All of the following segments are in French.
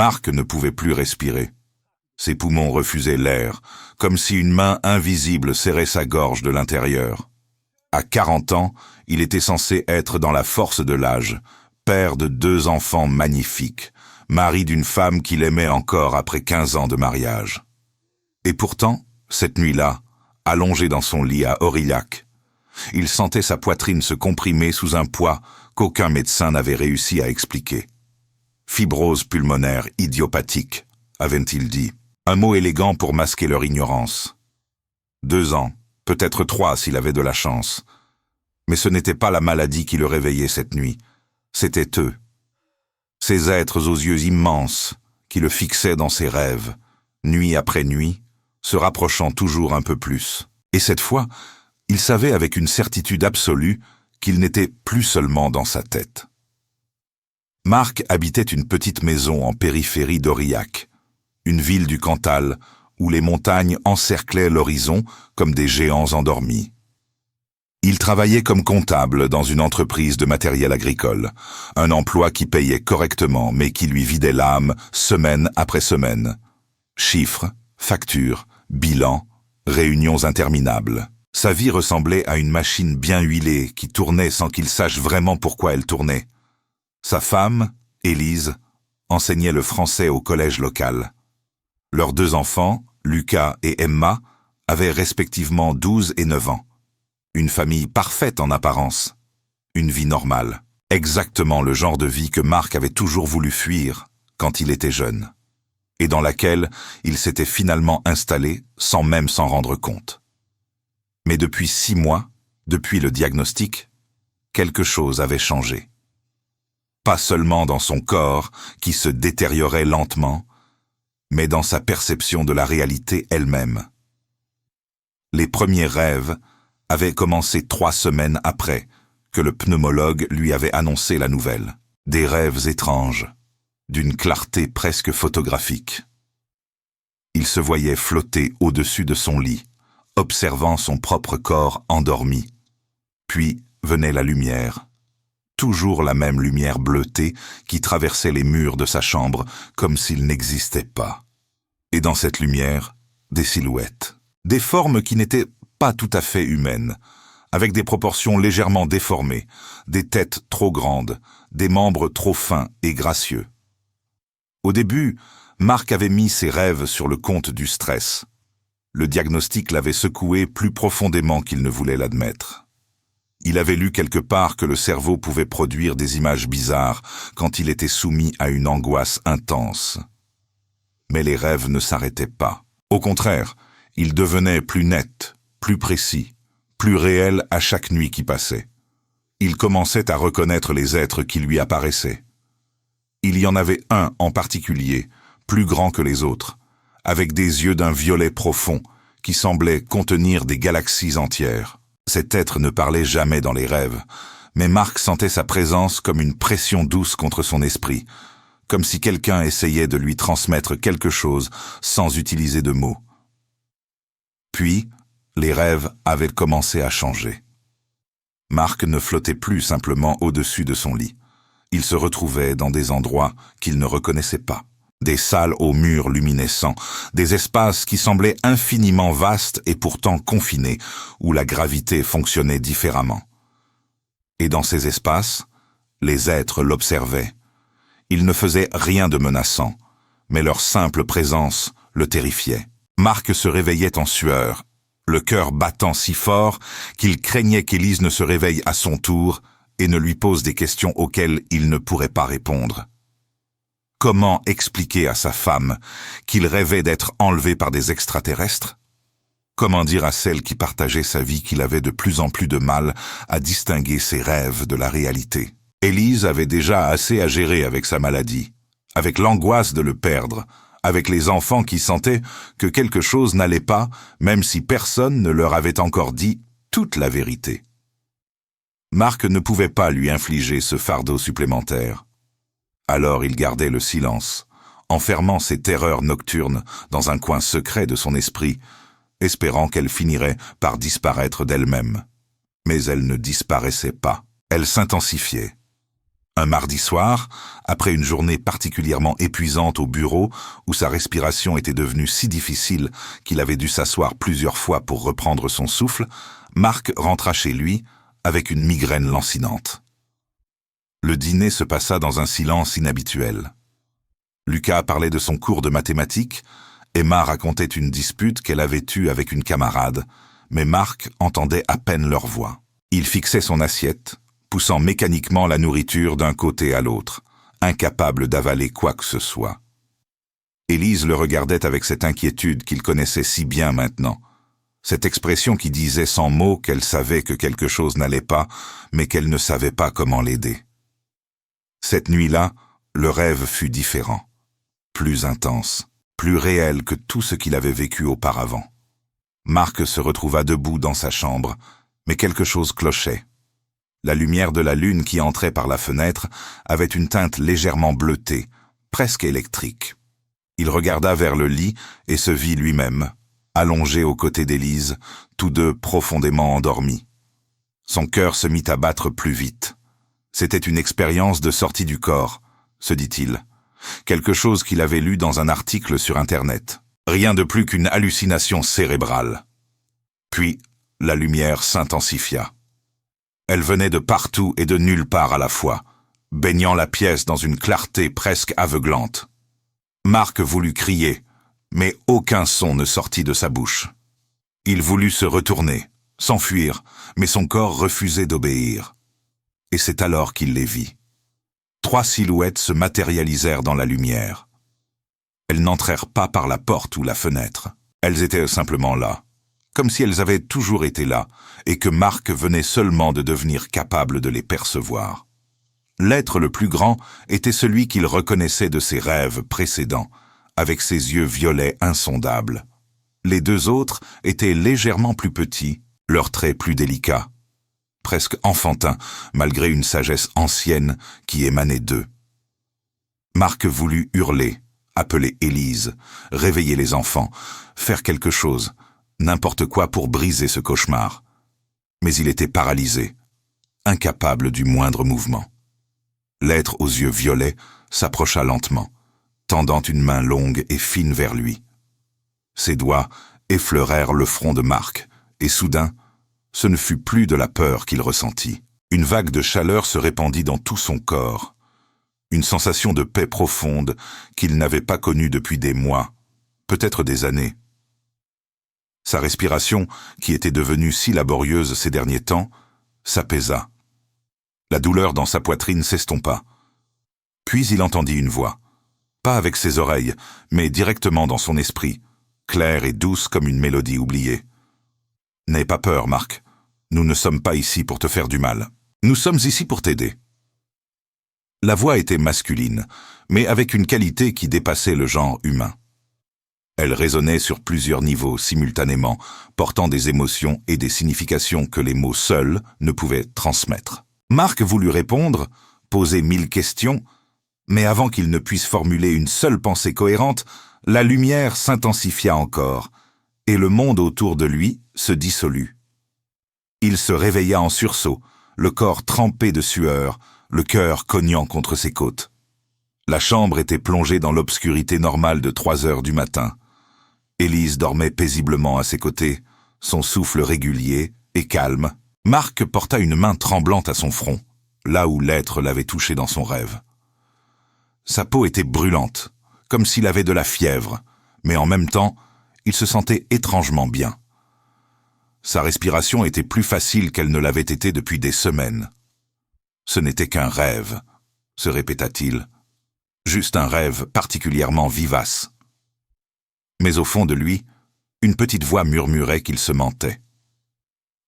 Marc ne pouvait plus respirer. Ses poumons refusaient l'air, comme si une main invisible serrait sa gorge de l'intérieur. À 40 ans, il était censé être dans la force de l'âge, père de 2 enfants magnifiques, mari d'une femme qu'il aimait encore après 15 ans de mariage. Et pourtant, cette nuit-là, allongé dans son lit à Aurillac, il sentait sa poitrine se comprimer sous un poids qu'aucun médecin n'avait réussi à expliquer. Fibrose pulmonaire idiopathique, avait-il dit. Un mot élégant pour masquer leur ignorance. 2 ans, peut-être 3 s'il avait de la chance. Mais ce n'était pas la maladie qui le réveillait cette nuit, c'était eux. Ces êtres aux yeux immenses qui le fixaient dans ses rêves, nuit après nuit, se rapprochant toujours un peu plus. Et cette fois, il savait avec une certitude absolue qu'il n'était plus seulement dans sa tête. Marc habitait une petite maison en périphérie d'Aurillac, une ville du Cantal où les montagnes encerclaient l'horizon comme des géants endormis. Il travaillait comme comptable dans une entreprise de matériel agricole, un emploi qui payait correctement mais qui lui vidait l'âme semaine après semaine. Chiffres, factures, bilans, réunions interminables. Sa vie ressemblait à une machine bien huilée qui tournait sans qu'il sache vraiment pourquoi elle tournait. Sa femme, Élise, enseignait le français au collège local. Leurs 2 enfants, Lucas et Emma, avaient respectivement 12 et 9 ans. Une famille parfaite en apparence. Une vie normale. Exactement le genre de vie que Marc avait toujours voulu fuir quand il était jeune. Et dans laquelle il s'était finalement installé sans même s'en rendre compte. Mais depuis 6 mois, depuis le diagnostic, quelque chose avait changé. Pas seulement dans son corps, qui se détériorait lentement, mais dans sa perception de la réalité elle-même. Les premiers rêves avaient commencé 3 semaines après que le pneumologue lui avait annoncé la nouvelle. Des rêves étranges, d'une clarté presque photographique. Il se voyait flotter au-dessus de son lit, observant son propre corps endormi. Puis venait la lumière. Toujours la même lumière bleutée qui traversait les murs de sa chambre comme s'il n'existait pas. Et dans cette lumière, des silhouettes. Des formes qui n'étaient pas tout à fait humaines, avec des proportions légèrement déformées, des têtes trop grandes, des membres trop fins et gracieux. Au début, Marc avait mis ses rêves sur le compte du stress. Le diagnostic l'avait secoué plus profondément qu'il ne voulait l'admettre. Il avait lu quelque part que le cerveau pouvait produire des images bizarres quand il était soumis à une angoisse intense. Mais les rêves ne s'arrêtaient pas. Au contraire, ils devenaient plus nets, plus précis, plus réels à chaque nuit qui passait. Il commençait à reconnaître les êtres qui lui apparaissaient. Il y en avait un en particulier, plus grand que les autres, avec des yeux d'un violet profond qui semblait contenir des galaxies entières. Cet être ne parlait jamais dans les rêves, mais Marc sentait sa présence comme une pression douce contre son esprit, comme si quelqu'un essayait de lui transmettre quelque chose sans utiliser de mots. Puis, les rêves avaient commencé à changer. Marc ne flottait plus simplement au-dessus de son lit. Il se retrouvait dans des endroits qu'il ne reconnaissait pas. Des salles aux murs luminescents, des espaces qui semblaient infiniment vastes et pourtant confinés, où la gravité fonctionnait différemment. Et dans ces espaces, les êtres l'observaient. Ils ne faisaient rien de menaçant, mais leur simple présence le terrifiait. Marc se réveillait en sueur, le cœur battant si fort qu'il craignait qu'Élise ne se réveille à son tour et ne lui pose des questions auxquelles il ne pourrait pas répondre. Comment expliquer à sa femme qu'il rêvait d'être enlevé par des extraterrestres? Comment dire à celle qui partageait sa vie qu'il avait de plus en plus de mal à distinguer ses rêves de la réalité? Élise avait déjà assez à gérer avec sa maladie, avec l'angoisse de le perdre, avec les enfants qui sentaient que quelque chose n'allait pas, même si personne ne leur avait encore dit toute la vérité. Marc ne pouvait pas lui infliger ce fardeau supplémentaire. Alors il gardait le silence, enfermant ses terreurs nocturnes dans un coin secret de son esprit, espérant qu'elles finiraient par disparaître d'elles-mêmes. Mais elles ne disparaissaient pas, elles s'intensifiaient. Un mardi soir, après une journée particulièrement épuisante au bureau, où sa respiration était devenue si difficile qu'il avait dû s'asseoir plusieurs fois pour reprendre son souffle, Marc rentra chez lui avec une migraine lancinante. Le dîner se passa dans un silence inhabituel. Lucas parlait de son cours de mathématiques, Emma racontait une dispute qu'elle avait eue avec une camarade, mais Marc entendait à peine leur voix. Il fixait son assiette, poussant mécaniquement la nourriture d'un côté à l'autre, incapable d'avaler quoi que ce soit. Élise le regardait avec cette inquiétude qu'il connaissait si bien maintenant, cette expression qui disait sans mots qu'elle savait que quelque chose n'allait pas, mais qu'elle ne savait pas comment l'aider. Cette nuit-là, le rêve fut différent, plus intense, plus réel que tout ce qu'il avait vécu auparavant. Marc se retrouva debout dans sa chambre, mais quelque chose clochait. La lumière de la lune qui entrait par la fenêtre avait une teinte légèrement bleutée, presque électrique. Il regarda vers le lit et se vit lui-même, allongé aux côtés d'Élise, tous deux profondément endormis. Son cœur se mit à battre plus vite. C'était une expérience de sortie du corps, se dit-il. Quelque chose qu'il avait lu dans un article sur Internet. Rien de plus qu'une hallucination cérébrale. Puis, la lumière s'intensifia. Elle venait de partout et de nulle part à la fois, baignant la pièce dans une clarté presque aveuglante. Marc voulut crier, mais aucun son ne sortit de sa bouche. Il voulut se retourner, s'enfuir, mais son corps refusait d'obéir. Et c'est alors qu'il les vit. 3 silhouettes se matérialisèrent dans la lumière. Elles n'entrèrent pas par la porte ou la fenêtre. Elles étaient simplement là, comme si elles avaient toujours été là, et que Marc venait seulement de devenir capable de les percevoir. L'être le plus grand était celui qu'il reconnaissait de ses rêves précédents, avec ses yeux violets insondables. Les 2 autres étaient légèrement plus petits, leurs traits plus délicats, presque enfantins, malgré une sagesse ancienne qui émanait d'eux. Marc voulut hurler, appeler Élise, réveiller les enfants, faire quelque chose, n'importe quoi pour briser ce cauchemar. Mais il était paralysé, incapable du moindre mouvement. L'être aux yeux violets s'approcha lentement, tendant une main longue et fine vers lui. Ses doigts effleurèrent le front de Marc, et soudain, ce ne fut plus de la peur qu'il ressentit. Une vague de chaleur se répandit dans tout son corps, une sensation de paix profonde qu'il n'avait pas connue depuis des mois, peut-être des années. Sa respiration, qui était devenue si laborieuse ces derniers temps, s'apaisa. La douleur dans sa poitrine s'estompa. Puis il entendit une voix, pas avec ses oreilles, mais directement dans son esprit, claire et douce comme une mélodie oubliée. « N'aie pas peur, Marc. Nous ne sommes pas ici pour te faire du mal. Nous sommes ici pour t'aider. » La voix était masculine, mais avec une qualité qui dépassait le genre humain. Elle résonnait sur plusieurs niveaux simultanément, portant des émotions et des significations que les mots seuls ne pouvaient transmettre. Marc voulut répondre, poser 1000 questions, mais avant qu'il ne puisse formuler une seule pensée cohérente, la lumière s'intensifia encore, et le monde autour de lui se dissolut. Il se réveilla en sursaut, le corps trempé de sueur, le cœur cognant contre ses côtes. La chambre était plongée dans l'obscurité normale de 3 heures du matin. Élise dormait paisiblement à ses côtés, son souffle régulier et calme. Marc porta une main tremblante à son front, là où l'être l'avait touché dans son rêve. Sa peau était brûlante, comme s'il avait de la fièvre, mais en même temps, il se sentait étrangement bien. Sa respiration était plus facile qu'elle ne l'avait été depuis des semaines. Ce n'était qu'un rêve, se répéta-t-il, juste un rêve particulièrement vivace. Mais au fond de lui, une petite voix murmurait qu'il se mentait.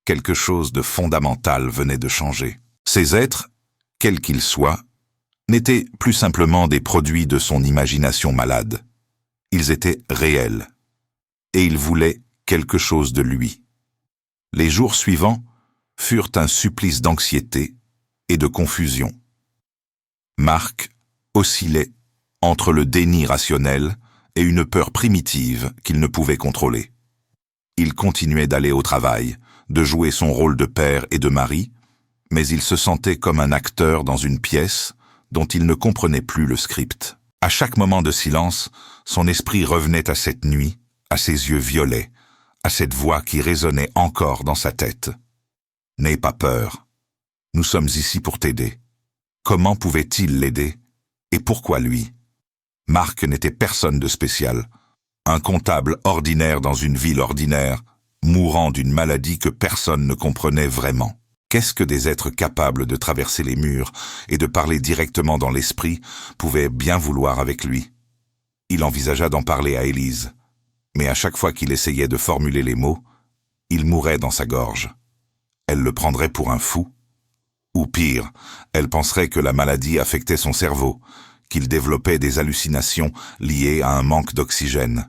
Quelque chose de fondamental venait de changer. Ces êtres, quels qu'ils soient, n'étaient plus simplement des produits de son imagination malade. Ils étaient réels, et ils voulaient quelque chose de lui. Les jours suivants furent un supplice d'anxiété et de confusion. Marc oscillait entre le déni rationnel et une peur primitive qu'il ne pouvait contrôler. Il continuait d'aller au travail, de jouer son rôle de père et de mari, mais il se sentait comme un acteur dans une pièce dont il ne comprenait plus le script. À chaque moment de silence, son esprit revenait à cette nuit, à ses yeux violets, à cette voix qui résonnait encore dans sa tête. « N'aie pas peur. Nous sommes ici pour t'aider. » Comment pouvait-il l'aider? Et pourquoi lui? Marc n'était personne de spécial. Un comptable ordinaire dans une ville ordinaire, mourant d'une maladie que personne ne comprenait vraiment. Qu'est-ce que des êtres capables de traverser les murs et de parler directement dans l'esprit pouvaient bien vouloir avec lui? Il envisagea d'en parler à Élise, mais à chaque fois qu'il essayait de formuler les mots, il mourait dans sa gorge. Elle le prendrait pour un fou? Ou pire, elle penserait que la maladie affectait son cerveau, qu'il développait des hallucinations liées à un manque d'oxygène.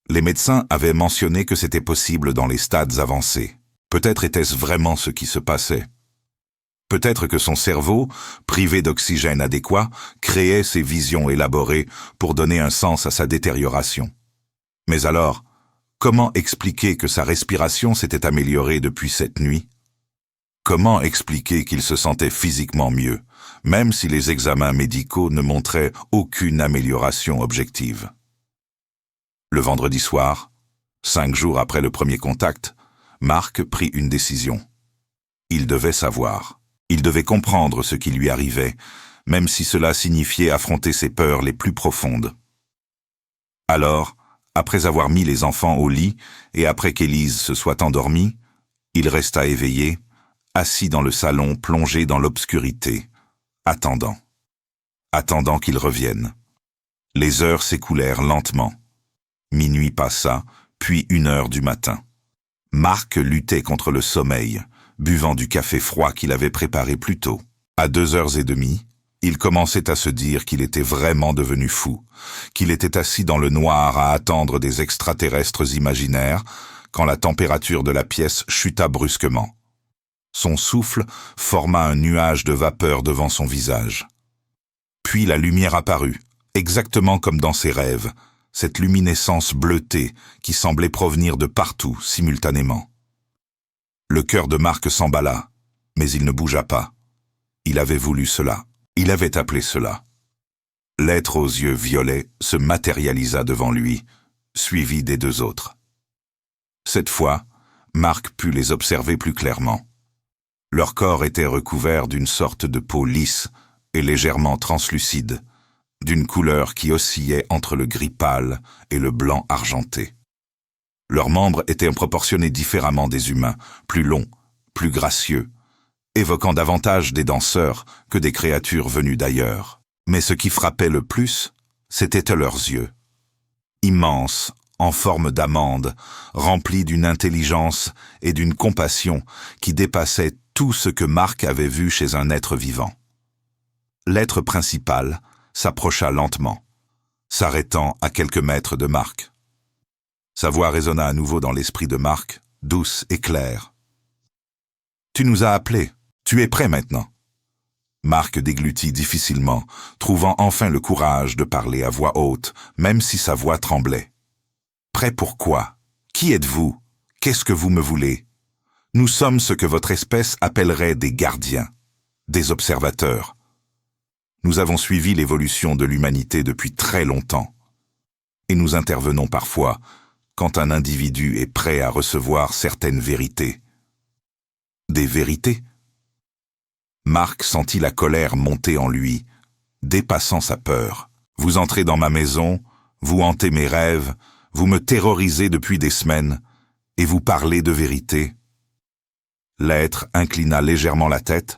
Les médecins avaient mentionné que c'était possible dans les stades avancés. Peut-être était-ce vraiment ce qui se passait. Peut-être que son cerveau, privé d'oxygène adéquat, créait ces visions élaborées pour donner un sens à sa détérioration. Mais alors, comment expliquer que sa respiration s'était améliorée depuis cette nuit? Comment expliquer qu'il se sentait physiquement mieux, même si les examens médicaux ne montraient aucune amélioration objective? Le vendredi soir, 5 jours après le premier contact, Marc prit une décision. Il devait savoir. Il devait comprendre ce qui lui arrivait, même si cela signifiait affronter ses peurs les plus profondes. Alors, après avoir mis les enfants au lit et après qu'Élise se soit endormie, il resta éveillé, assis dans le salon plongé dans l'obscurité, attendant. Attendant qu'il revienne. Les heures s'écoulèrent lentement. Minuit passa, puis 1 heure du matin. Marc luttait contre le sommeil, buvant du café froid qu'il avait préparé plus tôt. À 2h30, il commençait à se dire qu'il était vraiment devenu fou, qu'il était assis dans le noir à attendre des extraterrestres imaginaires, quand la température de la pièce chuta brusquement. Son souffle forma un nuage de vapeur devant son visage. Puis la lumière apparut, exactement comme dans ses rêves, cette luminescence bleutée qui semblait provenir de partout simultanément. Le cœur de Marc s'emballa, mais il ne bougea pas. Il avait voulu cela, il avait appelé cela. L'être aux yeux violets se matérialisa devant lui, suivi des 2 autres. Cette fois, Marc put les observer plus clairement. Leur corps était recouvert d'une sorte de peau lisse et légèrement translucide, d'une couleur qui oscillait entre le gris pâle et le blanc argenté. Leurs membres étaient proportionnés différemment des humains, plus longs, plus gracieux, évoquant davantage des danseurs que des créatures venues d'ailleurs. Mais ce qui frappait le plus, c'étaient leurs yeux. Immenses, en forme d'amande, remplis d'une intelligence et d'une compassion qui dépassaient tout ce que Marc avait vu chez un être vivant. L'être principal s'approcha lentement, s'arrêtant à quelques mètres de Marc. Sa voix résonna à nouveau dans l'esprit de Marc, douce et claire. « Tu nous as appelés, tu es prêt maintenant ?» Marc déglutit difficilement, trouvant enfin le courage de parler à voix haute, même si sa voix tremblait. « Prêt pour quoi? Qui êtes-vous? Qu'est-ce que vous me voulez? Nous sommes ce que votre espèce appellerait des gardiens, des observateurs. Nous avons suivi l'évolution de l'humanité depuis très longtemps. Et nous intervenons parfois quand un individu est prêt à recevoir certaines vérités. » Des vérités? Marc sentit la colère monter en lui, dépassant sa peur. « Vous entrez dans ma maison, vous hantez mes rêves, vous me terrorisez depuis des semaines, et vous parlez de vérité. » L'être inclina légèrement la tête,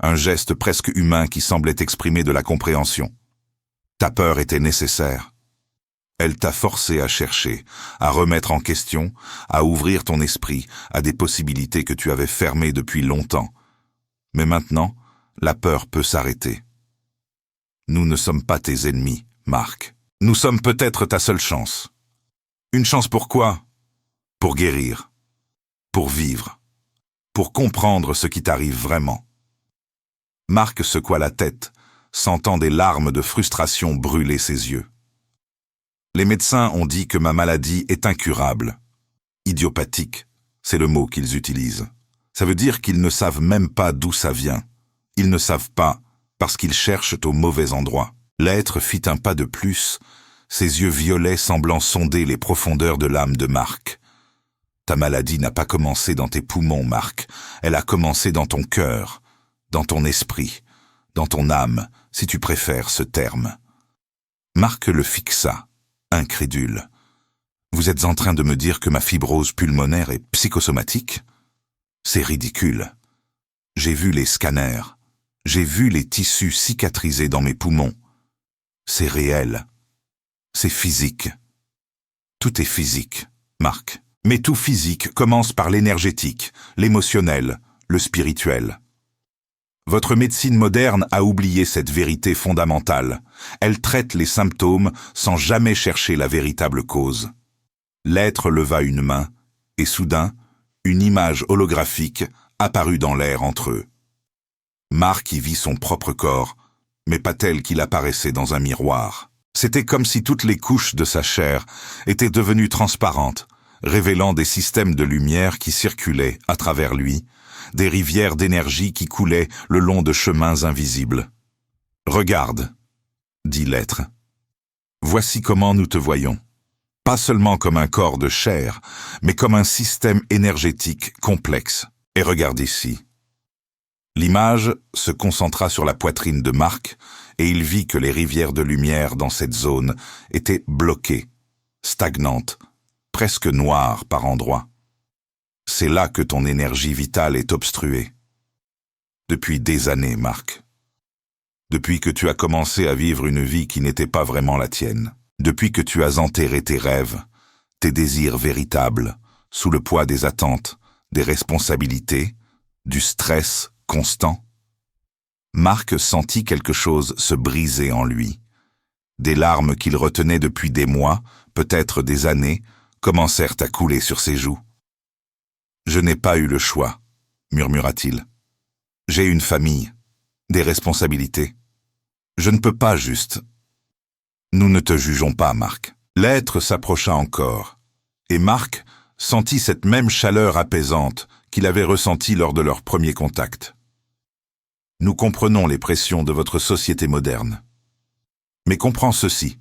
un geste presque humain qui semblait exprimer de la compréhension. Ta peur était nécessaire. Elle t'a forcé à chercher, à remettre en question, à ouvrir ton esprit à des possibilités que tu avais fermées depuis longtemps. Mais maintenant, la peur peut s'arrêter. Nous ne sommes pas tes ennemis, Marc. Nous sommes peut-être ta seule chance. Une chance pour quoi? Pour guérir. Pour vivre. Pour comprendre ce qui t'arrive vraiment. Marc secoua la tête, sentant des larmes de frustration brûler ses yeux. Les médecins ont dit que ma maladie est incurable. Idiopathique, c'est le mot qu'ils utilisent. Ça veut dire qu'ils ne savent même pas d'où ça vient. Ils ne savent pas, parce qu'ils cherchent au mauvais endroit. L'être fit un pas de plus, ses yeux violets semblant sonder les profondeurs de l'âme de Marc. Ta maladie n'a pas commencé dans tes poumons, Marc. Elle a commencé dans ton cœur, dans ton esprit, dans ton âme, si tu préfères ce terme. Marc le fixa, incrédule. Vous êtes en train de me dire que ma fibrose pulmonaire est psychosomatique? C'est ridicule. J'ai vu les scanners. J'ai vu les tissus cicatrisés dans mes poumons. C'est réel. C'est physique. Tout est physique, Marc. Mais tout physique commence par l'énergétique, l'émotionnel, le spirituel. Votre médecine moderne a oublié cette vérité fondamentale. Elle traite les symptômes sans jamais chercher la véritable cause. L'être leva une main, et soudain, une image holographique apparut dans l'air entre eux. Marc y vit son propre corps, mais pas tel qu'il apparaissait dans un miroir. C'était comme si toutes les couches de sa chair étaient devenues transparentes, révélant des systèmes de lumière qui circulaient à travers lui, des rivières d'énergie qui coulaient le long de chemins invisibles. « Regarde, » dit l'être. « Voici comment nous te voyons. Pas seulement comme un corps de chair, mais comme un système énergétique complexe. Et regarde ici. » L'image se concentra sur la poitrine de Marc, et il vit que les rivières de lumière dans cette zone étaient bloquées, stagnantes, presque noires par endroits. C'est là que ton énergie vitale est obstruée. Depuis des années, Marc. Depuis que tu as commencé à vivre une vie qui n'était pas vraiment la tienne. Depuis que tu as enterré tes rêves, tes désirs véritables, sous le poids des attentes, des responsabilités, du stress constant. Marc sentit quelque chose se briser en lui. Des larmes qu'il retenait depuis des mois, peut-être des années, commencèrent à couler sur ses joues. « Je n'ai pas eu le choix, » murmura-t-il. « J'ai une famille, des responsabilités. Je ne peux pas juste... » Nous ne te jugeons pas, Marc. L'être s'approcha encore, et Marc sentit cette même chaleur apaisante qu'il avait ressentie lors de leur premier contact. Nous comprenons les pressions de votre société moderne. Mais comprends ceci.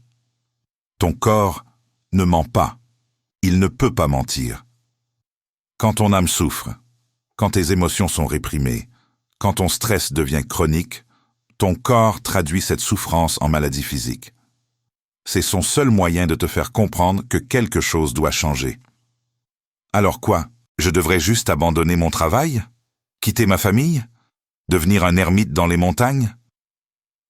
Ton corps ne ment pas. Il ne peut pas mentir. Quand ton âme souffre, quand tes émotions sont réprimées, quand ton stress devient chronique, ton corps traduit cette souffrance en maladie physique. C'est son seul moyen de te faire comprendre que quelque chose doit changer. Alors quoi? Je devrais juste abandonner mon travail? Quitter ma famille? Devenir un ermite dans les montagnes?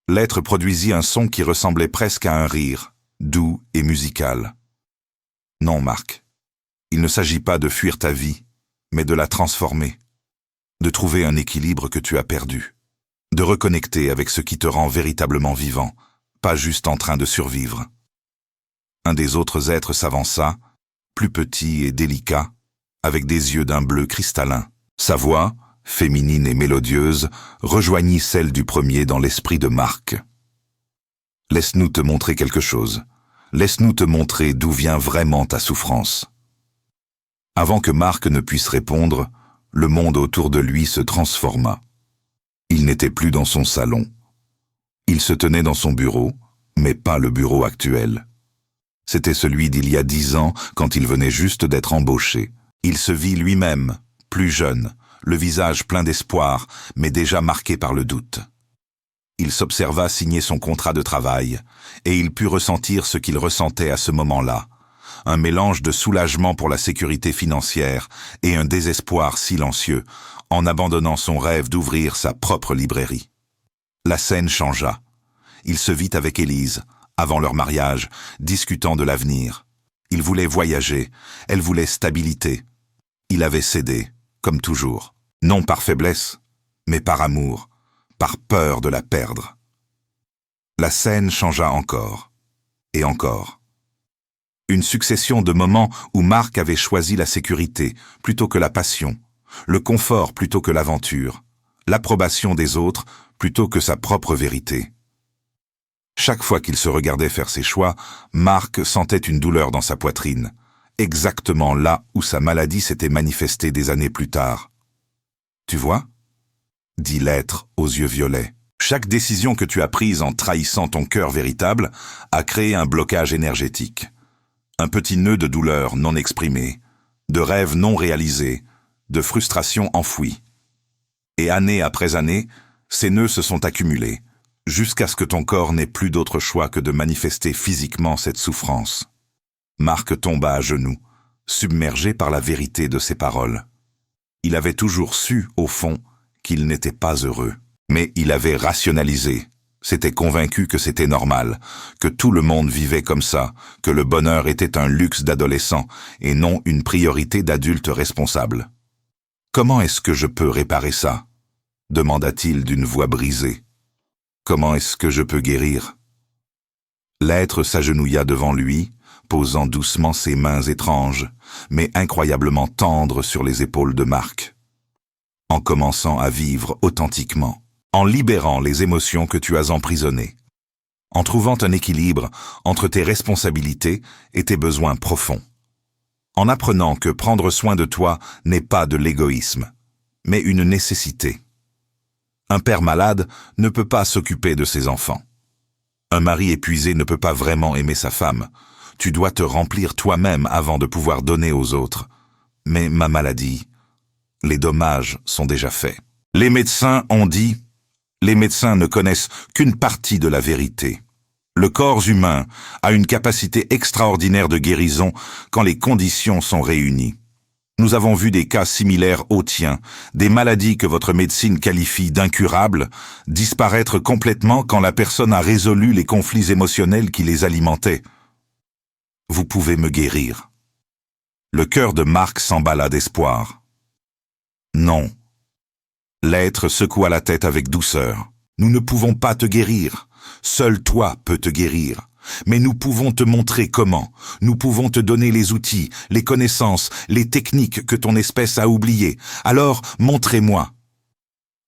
L'être produisit un son qui ressemblait presque à un rire, doux et musical. Non, Marc. Il ne s'agit pas de fuir ta vie, mais de la transformer, de trouver un équilibre que tu as perdu, de reconnecter avec ce qui te rend véritablement vivant, pas juste en train de survivre. Un des autres êtres s'avança, plus petit et délicat, avec des yeux d'un bleu cristallin. Sa voix, féminine et mélodieuse, rejoignit celle du premier dans l'esprit de Marc. « Laisse-nous te montrer quelque chose. Laisse-nous te montrer d'où vient vraiment ta souffrance. » Avant que Marc ne puisse répondre, le monde autour de lui se transforma. Il n'était plus dans son salon. Il se tenait dans son bureau, mais pas le bureau actuel. C'était celui d'il y a 10 ans, quand il venait juste d'être embauché. Il se vit lui-même, plus jeune, le visage plein d'espoir, mais déjà marqué par le doute. Il s'observa signer son contrat de travail, et il put ressentir ce qu'il ressentait à ce moment-là, un mélange de soulagement pour la sécurité financière et un désespoir silencieux, en abandonnant son rêve d'ouvrir sa propre librairie. La scène changea. Il se vit avec Élise, avant leur mariage, discutant de l'avenir. Il voulait voyager, elle voulait stabilité. Il avait cédé, comme toujours, non par faiblesse, mais par amour, par peur de la perdre. La scène changea encore, et encore. Une succession de moments où Marc avait choisi la sécurité plutôt que la passion, le confort plutôt que l'aventure, l'approbation des autres plutôt que sa propre vérité. Chaque fois qu'il se regardait faire ses choix, Marc sentait une douleur dans sa poitrine, exactement là où sa maladie s'était manifestée des années plus tard. Tu vois? Dit l'être aux yeux violets. Chaque décision que tu as prise en trahissant ton cœur véritable a créé un blocage énergétique. Un petit nœud de douleur non exprimée, de rêves non réalisés, de frustrations enfouies. Et année après année, ces nœuds se sont accumulés, jusqu'à ce que ton corps n'ait plus d'autre choix que de manifester physiquement cette souffrance. Marc tomba à genoux, submergé par la vérité de ses paroles. Il avait toujours su, au fond, qu'il n'était pas heureux. Mais il avait rationalisé, s'était convaincu que c'était normal, que tout le monde vivait comme ça, que le bonheur était un luxe d'adolescent et non une priorité d'adulte responsable. « Comment est-ce que je peux réparer ça ?» demanda-t-il d'une voix brisée. « Comment est-ce que je peux guérir ?» L'être s'agenouilla devant lui, posant doucement ses mains étranges, mais incroyablement tendres sur les épaules de Marc. En commençant à vivre authentiquement, en libérant les émotions que tu as emprisonnées, en trouvant un équilibre entre tes responsabilités et tes besoins profonds, en apprenant que prendre soin de toi n'est pas de l'égoïsme, mais une nécessité. Un père malade ne peut pas s'occuper de ses enfants. Un mari épuisé ne peut pas vraiment aimer sa femme. Tu dois te remplir toi-même avant de pouvoir donner aux autres. Mais ma maladie, les dommages sont déjà faits. Les médecins ont dit, les médecins ne connaissent qu'une partie de la vérité. Le corps humain a une capacité extraordinaire de guérison quand les conditions sont réunies. Nous avons vu des cas similaires aux tiens, des maladies que votre médecine qualifie d'incurables, disparaître complètement quand la personne a résolu les conflits émotionnels qui les alimentaient. Vous pouvez me guérir. Le cœur de Marc s'emballa d'espoir. Non. L'être secoua la tête avec douceur. Nous ne pouvons pas te guérir. Seul toi peux te guérir. Mais nous pouvons te montrer comment. Nous pouvons te donner les outils, les connaissances, les techniques que ton espèce a oubliées. Alors, montrez-moi.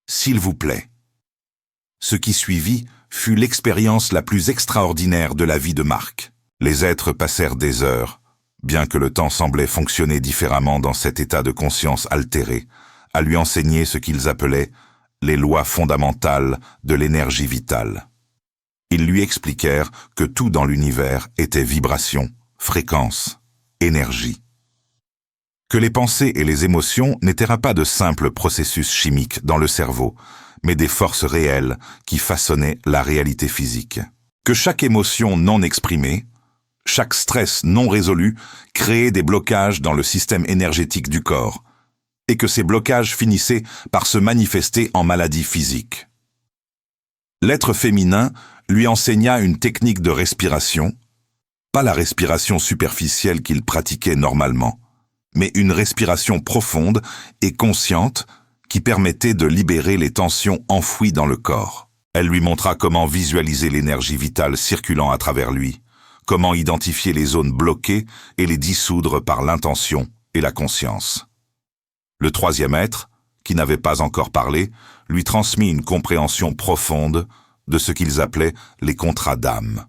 S'il vous plaît. Ce qui suivit fut l'expérience la plus extraordinaire de la vie de Marc. Les êtres passèrent des heures, bien que le temps semblait fonctionner différemment dans cet état de conscience altéré, à lui enseigner ce qu'ils appelaient les lois fondamentales de l'énergie vitale. Ils lui expliquèrent que tout dans l'univers était vibration, fréquence, énergie. Que les pensées et les émotions n'étaient pas de simples processus chimiques dans le cerveau, mais des forces réelles qui façonnaient la réalité physique. Que chaque émotion non exprimée, chaque stress non résolu créait des blocages dans le système énergétique du corps, et que ces blocages finissaient par se manifester en maladies physiques. L'être féminin lui enseigna une technique de respiration, pas la respiration superficielle qu'il pratiquait normalement, mais une respiration profonde et consciente qui permettait de libérer les tensions enfouies dans le corps. Elle lui montra comment visualiser l'énergie vitale circulant à travers lui, comment identifier les zones bloquées et les dissoudre par l'intention et la conscience. Le troisième être, qui n'avait pas encore parlé, lui transmit une compréhension profonde de ce qu'ils appelaient les contrats d'âme.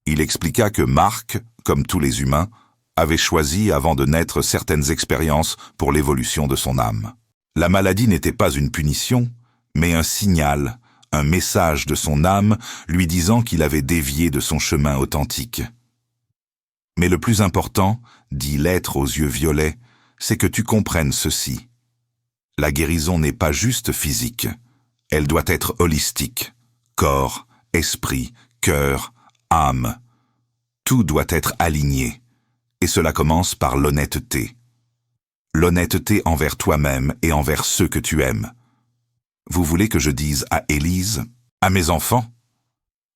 Il expliqua que Marc, comme tous les humains, avait choisi avant de naître certaines expériences pour l'évolution de son âme. La maladie n'était pas une punition, mais un signal, un message de son âme lui disant qu'il avait dévié de son chemin authentique. Mais le plus important, dit l'être aux yeux violets, c'est que tu comprennes ceci. La guérison n'est pas juste physique, elle doit être holistique. Corps, esprit, cœur, âme. Tout doit être aligné. Et cela commence par l'honnêteté. L'honnêteté envers toi-même et envers ceux que tu aimes. Vous voulez que je dise à Élise, à mes enfants?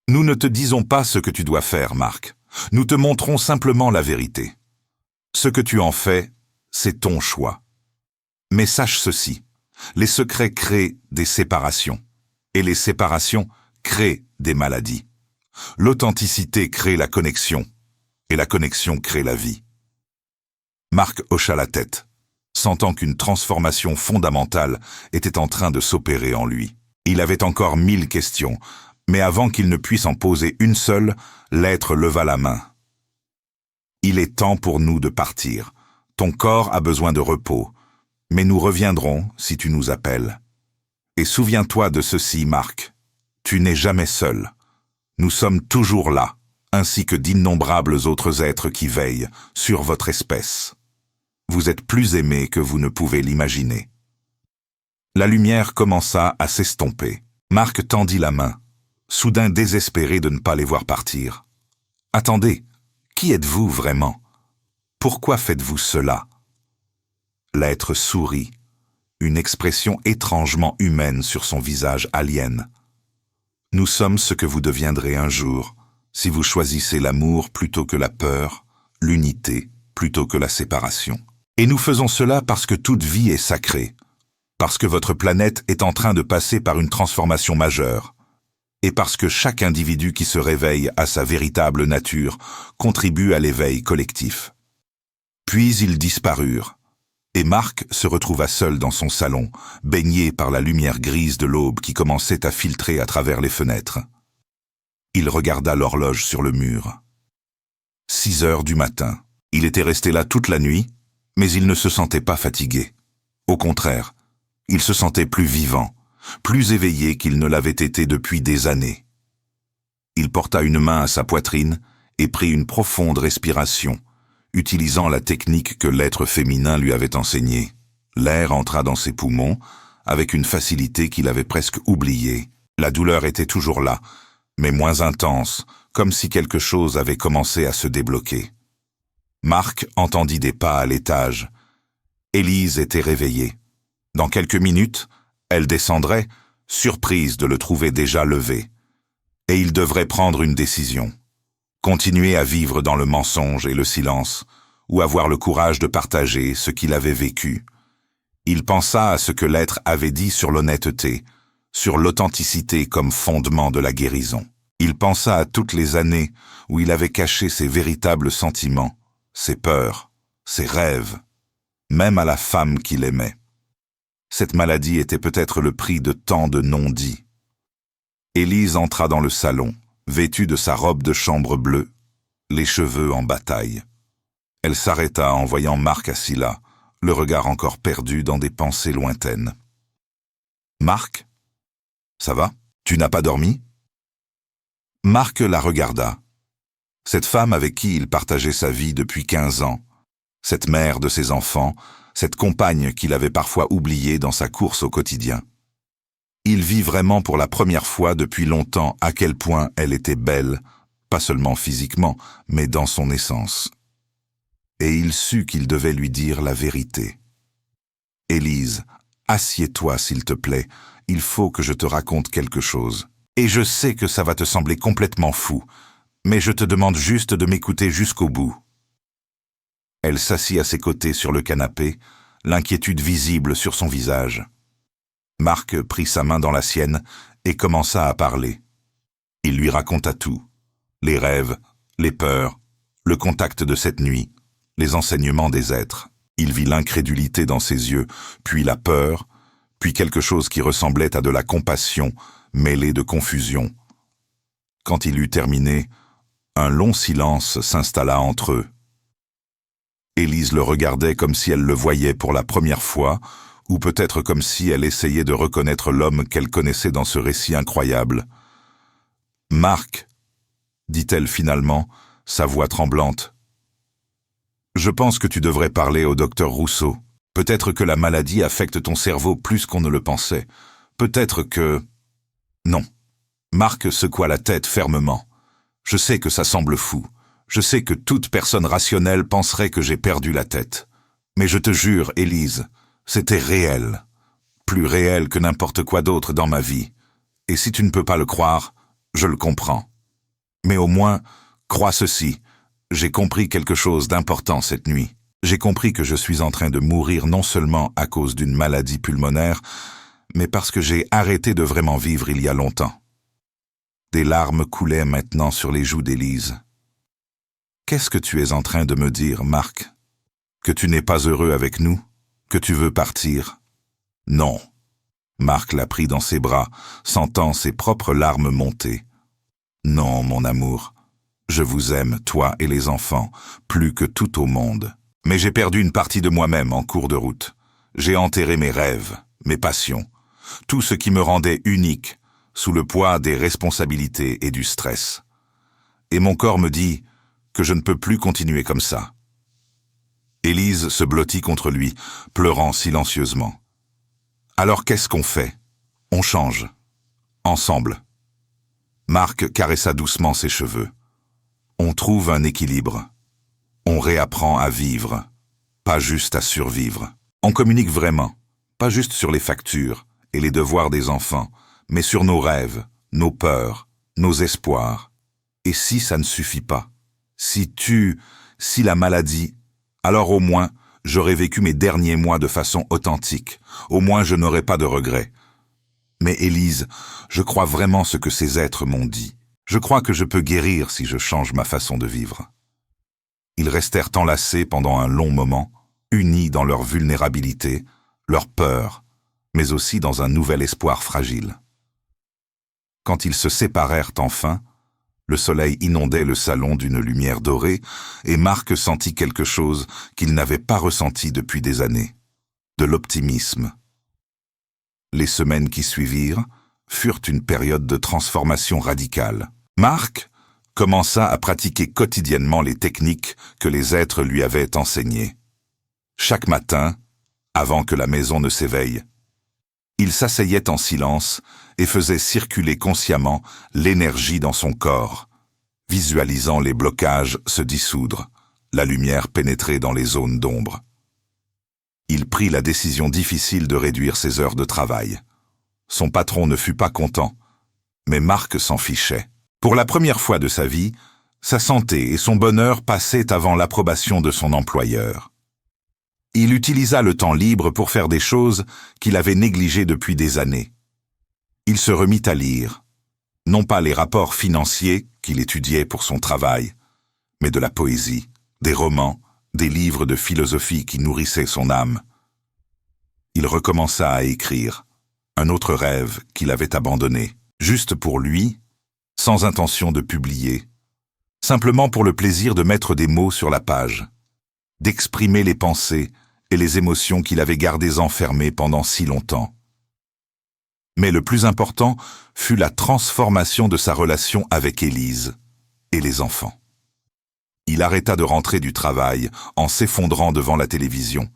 Nous ne te disons pas ce que tu dois faire, Marc. Nous te montrons simplement la vérité. Ce que tu en fais, c'est ton choix. Mais sache ceci, les secrets créent des séparations. Et les séparations crée des maladies. L'authenticité crée la connexion, et la connexion crée la vie. Marc hocha la tête, sentant qu'une transformation fondamentale était en train de s'opérer en lui. Il avait encore 1000 questions, mais avant qu'il ne puisse en poser une seule, l'être leva la main. « Il est temps pour nous de partir. Ton corps a besoin de repos, Mais nous reviendrons si tu nous appelles. Et souviens-toi de ceci, Marc. Tu n'es jamais seul. Nous sommes toujours là, ainsi que d'innombrables autres êtres qui veillent sur votre espèce. Vous êtes plus aimés que vous ne pouvez l'imaginer. La lumière commença à s'estomper. Marc tendit la main, soudain désespéré de ne pas les voir partir. « Attendez, qui êtes-vous vraiment? Pourquoi faites-vous cela ?» L'être sourit, une expression étrangement humaine sur son visage alien. « Nous sommes ce que vous deviendrez un jour, si vous choisissez l'amour plutôt que la peur, l'unité plutôt que la séparation. Et nous faisons cela parce que toute vie est sacrée, parce que votre planète est en train de passer par une transformation majeure, et parce que chaque individu qui se réveille à sa véritable nature contribue à l'éveil collectif. » Puis ils disparurent, et Marc se retrouva seul dans son salon, baigné par la lumière grise de l'aube qui commençait à filtrer à travers les fenêtres. Il regarda l'horloge sur le mur. 6 heures du matin. Il était resté là toute la nuit, mais il ne se sentait pas fatigué. Au contraire, il se sentait plus vivant, plus éveillé qu'il ne l'avait été depuis des années. Il porta une main à sa poitrine et prit une profonde respiration, utilisant la technique que l'être féminin lui avait enseignée. L'air entra dans ses poumons avec une facilité qu'il avait presque oubliée. La douleur était toujours là, mais moins intense, comme si quelque chose avait commencé à se débloquer. Marc entendit des pas à l'étage. Élise était réveillée. Dans quelques minutes, elle descendrait, surprise de le trouver déjà levé. Et il devrait prendre une décision. Continuer à vivre dans le mensonge et le silence, ou avoir le courage de partager ce qu'il avait vécu. Il pensa à ce que l'être avait dit sur l'honnêteté, sur l'authenticité comme fondement de la guérison. Il pensa à toutes les années où il avait caché ses véritables sentiments, ses peurs, ses rêves, même à la femme qu'il aimait. Cette maladie était peut-être le prix de tant de non-dits. Élise entra dans le salon, vêtue de sa robe de chambre bleue, les cheveux en bataille. Elle s'arrêta en voyant Marc assis là, le regard encore perdu dans des pensées lointaines. « Marc, ça va? Tu n'as pas dormi ?» Marc la regarda. Cette femme avec qui il partageait sa vie depuis 15 ans, cette mère de ses enfants, cette compagne qu'il avait parfois oubliée dans sa course au quotidien. Il vit vraiment pour la première fois depuis longtemps à quel point elle était belle, pas seulement physiquement, mais dans son essence. Et il sut qu'il devait lui dire la vérité. « Élise, assieds-toi s'il te plaît, il faut que je te raconte quelque chose. Et je sais que ça va te sembler complètement fou, mais je te demande juste de m'écouter jusqu'au bout. » Elle s'assit à ses côtés sur le canapé, l'inquiétude visible sur son visage. Marc prit sa main dans la sienne et commença à parler. Il lui raconta tout. Les rêves, les peurs, le contact de cette nuit, les enseignements des êtres. Il vit l'incrédulité dans ses yeux, puis la peur, puis quelque chose qui ressemblait à de la compassion mêlée de confusion. Quand il eut terminé, un long silence s'installa entre eux. Élise le regardait comme si elle le voyait pour la première fois, ou peut-être comme si elle essayait de reconnaître l'homme qu'elle connaissait dans ce récit incroyable. « Marc, » dit-elle finalement, sa voix tremblante. « Je pense que tu devrais parler au docteur Rousseau. Peut-être que la maladie affecte ton cerveau plus qu'on ne le pensait. Peut-être que... » Non. Marc secoua la tête fermement. « Je sais que ça semble fou. Je sais que toute personne rationnelle penserait que j'ai perdu la tête. Mais je te jure, Élise, c'était réel. Plus réel que n'importe quoi d'autre dans ma vie. Et si tu ne peux pas le croire, je le comprends. Mais au moins, crois ceci, j'ai compris quelque chose d'important cette nuit. J'ai compris que je suis en train de mourir non seulement à cause d'une maladie pulmonaire, mais parce que j'ai arrêté de vraiment vivre il y a longtemps. » Des larmes coulaient maintenant sur les joues d'Élise. « Qu'est-ce que tu es en train de me dire, Marc? Que tu n'es pas heureux avec nous? Que tu veux partir? » « Non. » Marc la prit dans ses bras, sentant ses propres larmes monter. « Non, mon amour. Je vous aime, toi et les enfants, plus que tout au monde. Mais j'ai perdu une partie de moi-même en cours de route. j'ai enterré mes rêves, mes passions, tout ce qui me rendait unique, sous le poids des responsabilités et du stress. Et mon corps me dit que je ne peux plus continuer comme ça. Élise se blottit contre lui, pleurant silencieusement. Alors qu'est-ce qu'on fait? On change. Ensemble. Marc caressa doucement ses cheveux. On trouve un équilibre. On réapprend à vivre, pas juste à survivre. On communique vraiment, pas juste sur les factures et les devoirs des enfants, mais sur nos rêves, nos peurs, nos espoirs. Et si ça ne suffit pas? Si la maladie, alors au moins, j'aurais vécu mes derniers mois de façon authentique. Au moins, je n'aurais pas de regrets. Mais Élise, je crois vraiment ce que ces êtres m'ont dit. Je crois que je peux guérir si je change ma façon de vivre. Ils restèrent enlacés pendant un long moment, unis dans leur vulnérabilité, leur peur, mais aussi dans un nouvel espoir fragile. Quand ils se séparèrent enfin, le soleil inondait le salon d'une lumière dorée et Marc sentit quelque chose qu'il n'avait pas ressenti depuis des années, de l'optimisme. Les semaines qui suivirent furent une période de transformation radicale. Marc commença à pratiquer quotidiennement les techniques que les êtres lui avaient enseignées. Chaque matin, avant que la maison ne s'éveille, il s'asseyait en silence et faisait circuler consciemment l'énergie dans son corps, visualisant les blocages se dissoudre, la lumière pénétrer dans les zones d'ombre. Il prit la décision difficile de réduire ses heures de travail. Son patron ne fut pas content, mais Marc s'en fichait. Pour la première fois de sa vie, sa santé et son bonheur passaient avant l'approbation de son employeur. Il utilisa le temps libre pour faire des choses qu'il avait négligées depuis des années. Il se remit à lire, non pas les rapports financiers qu'il étudiait pour son travail, mais de la poésie, des romans, des livres de philosophie qui nourrissaient son âme. Il recommença à écrire, un autre rêve qu'il avait abandonné, juste pour lui, sans intention de publier, simplement pour le plaisir de mettre des mots sur la page, d'exprimer les pensées et les émotions qu'il avait gardées enfermées pendant si longtemps. Mais le plus important fut la transformation de sa relation avec Élise et les enfants. Il arrêta de rentrer du travail en s'effondrant devant la télévision.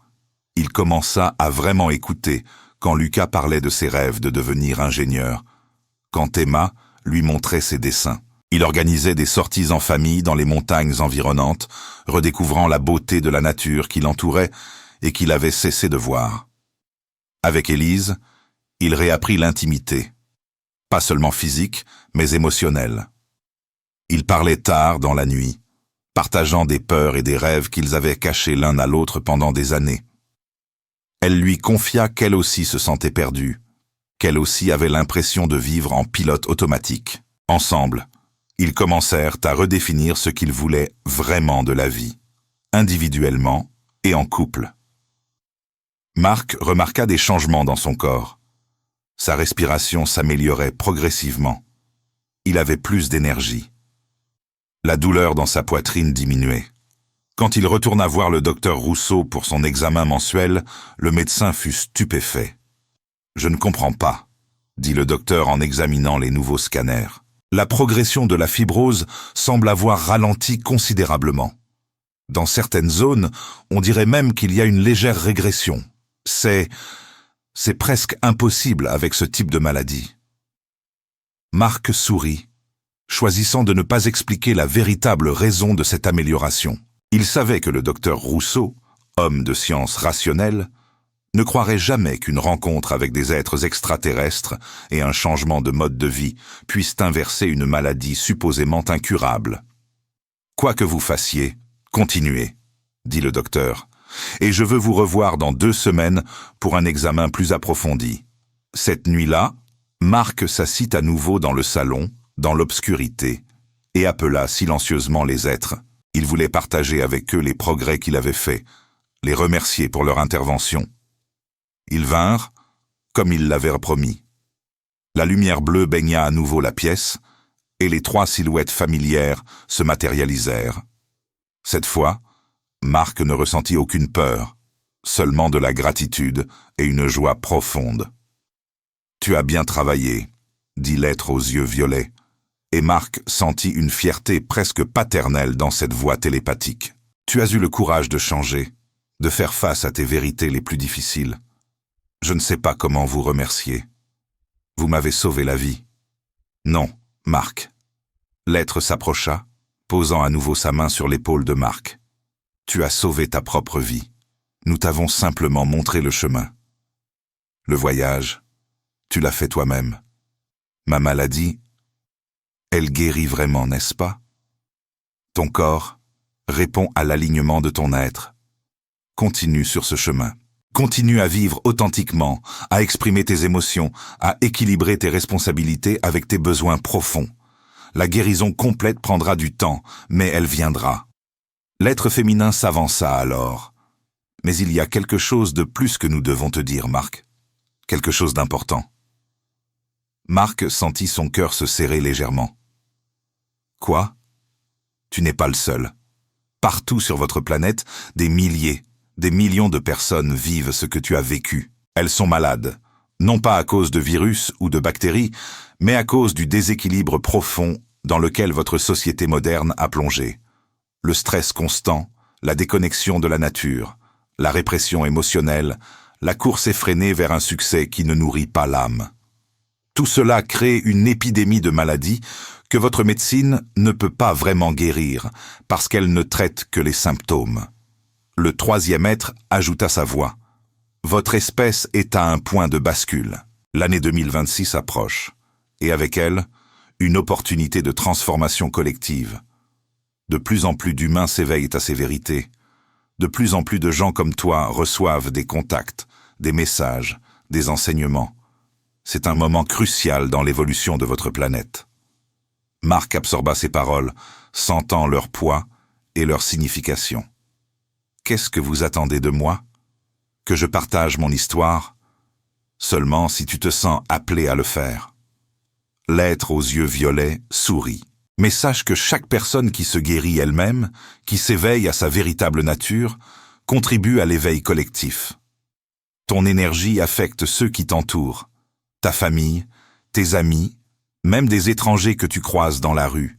Il commença à vraiment écouter quand Lucas parlait de ses rêves de devenir ingénieur, quand Emma lui montrait ses dessins. Il organisait des sorties en famille dans les montagnes environnantes, redécouvrant la beauté de la nature qui l'entourait et qu'il avait cessé de voir. Avec Élise, il réapprit l'intimité, pas seulement physique, mais émotionnelle. Ils parlaient tard dans la nuit, partageant des peurs et des rêves qu'ils avaient cachés l'un à l'autre pendant des années. Elle lui confia qu'elle aussi se sentait perdue, qu'elle aussi avait l'impression de vivre en pilote automatique. Ensemble, ils commencèrent à redéfinir ce qu'ils voulaient vraiment de la vie, individuellement et en couple. Marc remarqua des changements dans son corps. Sa respiration s'améliorait progressivement. Il avait plus d'énergie. La douleur dans sa poitrine diminuait. Quand il retourna voir le docteur Rousseau pour son examen mensuel, le médecin fut stupéfait. « Je ne comprends pas », dit le docteur en examinant les nouveaux scanners. La progression de la fibrose semble avoir ralenti considérablement. Dans certaines zones, on dirait même qu'il y a une légère régression. C'est presque impossible avec ce type de maladie. Marc sourit, choisissant de ne pas expliquer la véritable raison de cette amélioration. Il savait que le docteur Rousseau, homme de science rationnelle, ne croirait jamais qu'une rencontre avec des êtres extraterrestres et un changement de mode de vie puissent inverser une maladie supposément incurable. « Quoi que vous fassiez, continuez », dit le docteur, « et je veux vous revoir dans 2 semaines pour un examen plus approfondi. » Cette nuit-là, Marc s'assit à nouveau dans le salon, dans l'obscurité, et appela silencieusement les êtres. Il voulait partager avec eux les progrès qu'il avait faits, les remercier pour leur intervention. Ils vinrent, comme il l'avait promis. La lumière bleue baigna à nouveau la pièce, et les 3 silhouettes familières se matérialisèrent. Cette fois, Marc ne ressentit aucune peur, seulement de la gratitude et une joie profonde. « Tu as bien travaillé », dit l'être aux yeux violets, et Marc sentit une fierté presque paternelle dans cette voix télépathique. « Tu as eu le courage de changer, de faire face à tes vérités les plus difficiles. Je ne sais pas comment vous remercier. Vous m'avez sauvé la vie. » « Non, Marc. » L'être s'approcha, posant à nouveau sa main sur l'épaule de Marc. « Tu as sauvé ta propre vie. Nous t'avons simplement montré le chemin. Le voyage, tu l'as fait toi-même. Ma maladie, elle guérit vraiment, n'est-ce pas? Ton corps répond à l'alignement de ton être. Continue sur ce chemin. Continue à vivre authentiquement, à exprimer tes émotions, à équilibrer tes responsabilités avec tes besoins profonds. La guérison complète prendra du temps, mais elle viendra. » L'être féminin s'avança alors. « Mais il y a quelque chose de plus que nous devons te dire, Marc. Quelque chose d'important. » Marc sentit son cœur se serrer légèrement. « Quoi? Tu n'es pas le seul. Partout sur votre planète, des milliers, des millions de personnes vivent ce que tu as vécu. Elles sont malades, non pas à cause de virus ou de bactéries, mais à cause du déséquilibre profond dans lequel votre société moderne a plongé. Le stress constant, la déconnexion de la nature, la répression émotionnelle, la course effrénée vers un succès qui ne nourrit pas l'âme. Tout cela crée une épidémie de maladies que votre médecine ne peut pas vraiment guérir parce qu'elle ne traite que les symptômes. » Le troisième être ajouta sa voix. « Votre espèce est à un point de bascule. L'année 2026 approche, et avec elle, une opportunité de transformation collective. De plus en plus d'humains s'éveillent à ces vérités. De plus en plus de gens comme toi reçoivent des contacts, des messages, des enseignements. C'est un moment crucial dans l'évolution de votre planète. » Marc absorba ces paroles, sentant leur poids et leur signification. « Qu'est-ce que vous attendez de moi? Que je partage mon histoire? Seulement si tu te sens appelé à le faire. » L'être aux yeux violets sourit. « Mais sache que chaque personne qui se guérit elle-même, qui s'éveille à sa véritable nature, contribue à l'éveil collectif. Ton énergie affecte ceux qui t'entourent, ta famille, tes amis, même des étrangers que tu croises dans la rue.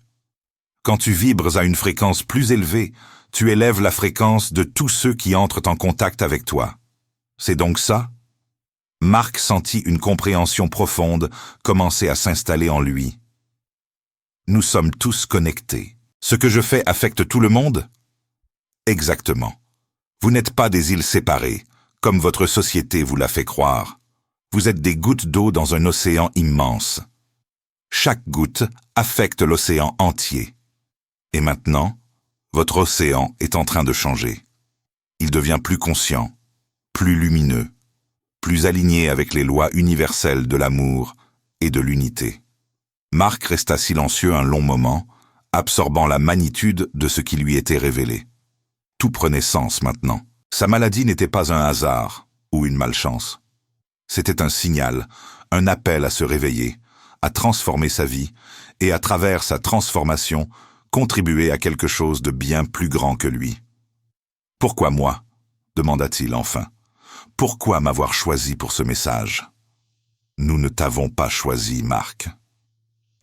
Quand tu vibres à une fréquence plus élevée, tu élèves la fréquence de tous ceux qui entrent en contact avec toi. C'est donc ça? » Marc sentit une compréhension profonde commencer à s'installer en lui. « Nous sommes tous connectés. Ce que je fais affecte tout le monde? » Exactement. Vous n'êtes pas des îles séparées, comme votre société vous l'a fait croire. Vous êtes des gouttes d'eau dans un océan immense. Chaque goutte affecte l'océan entier. Et maintenant, votre océan est en train de changer. Il devient plus conscient, plus lumineux, plus aligné avec les lois universelles de l'amour et de l'unité. Marc resta silencieux un long moment, absorbant la magnitude de ce qui lui était révélé. Tout prenait sens maintenant. Sa maladie n'était pas un hasard ou une malchance. C'était un signal, un appel à se réveiller, à transformer sa vie et, à travers sa transformation, contribuer à quelque chose de bien plus grand que lui. « Pourquoi moi ?» demanda-t-il enfin. « Pourquoi m'avoir choisi pour ce message ?»« Nous ne t'avons pas choisi, Marc. »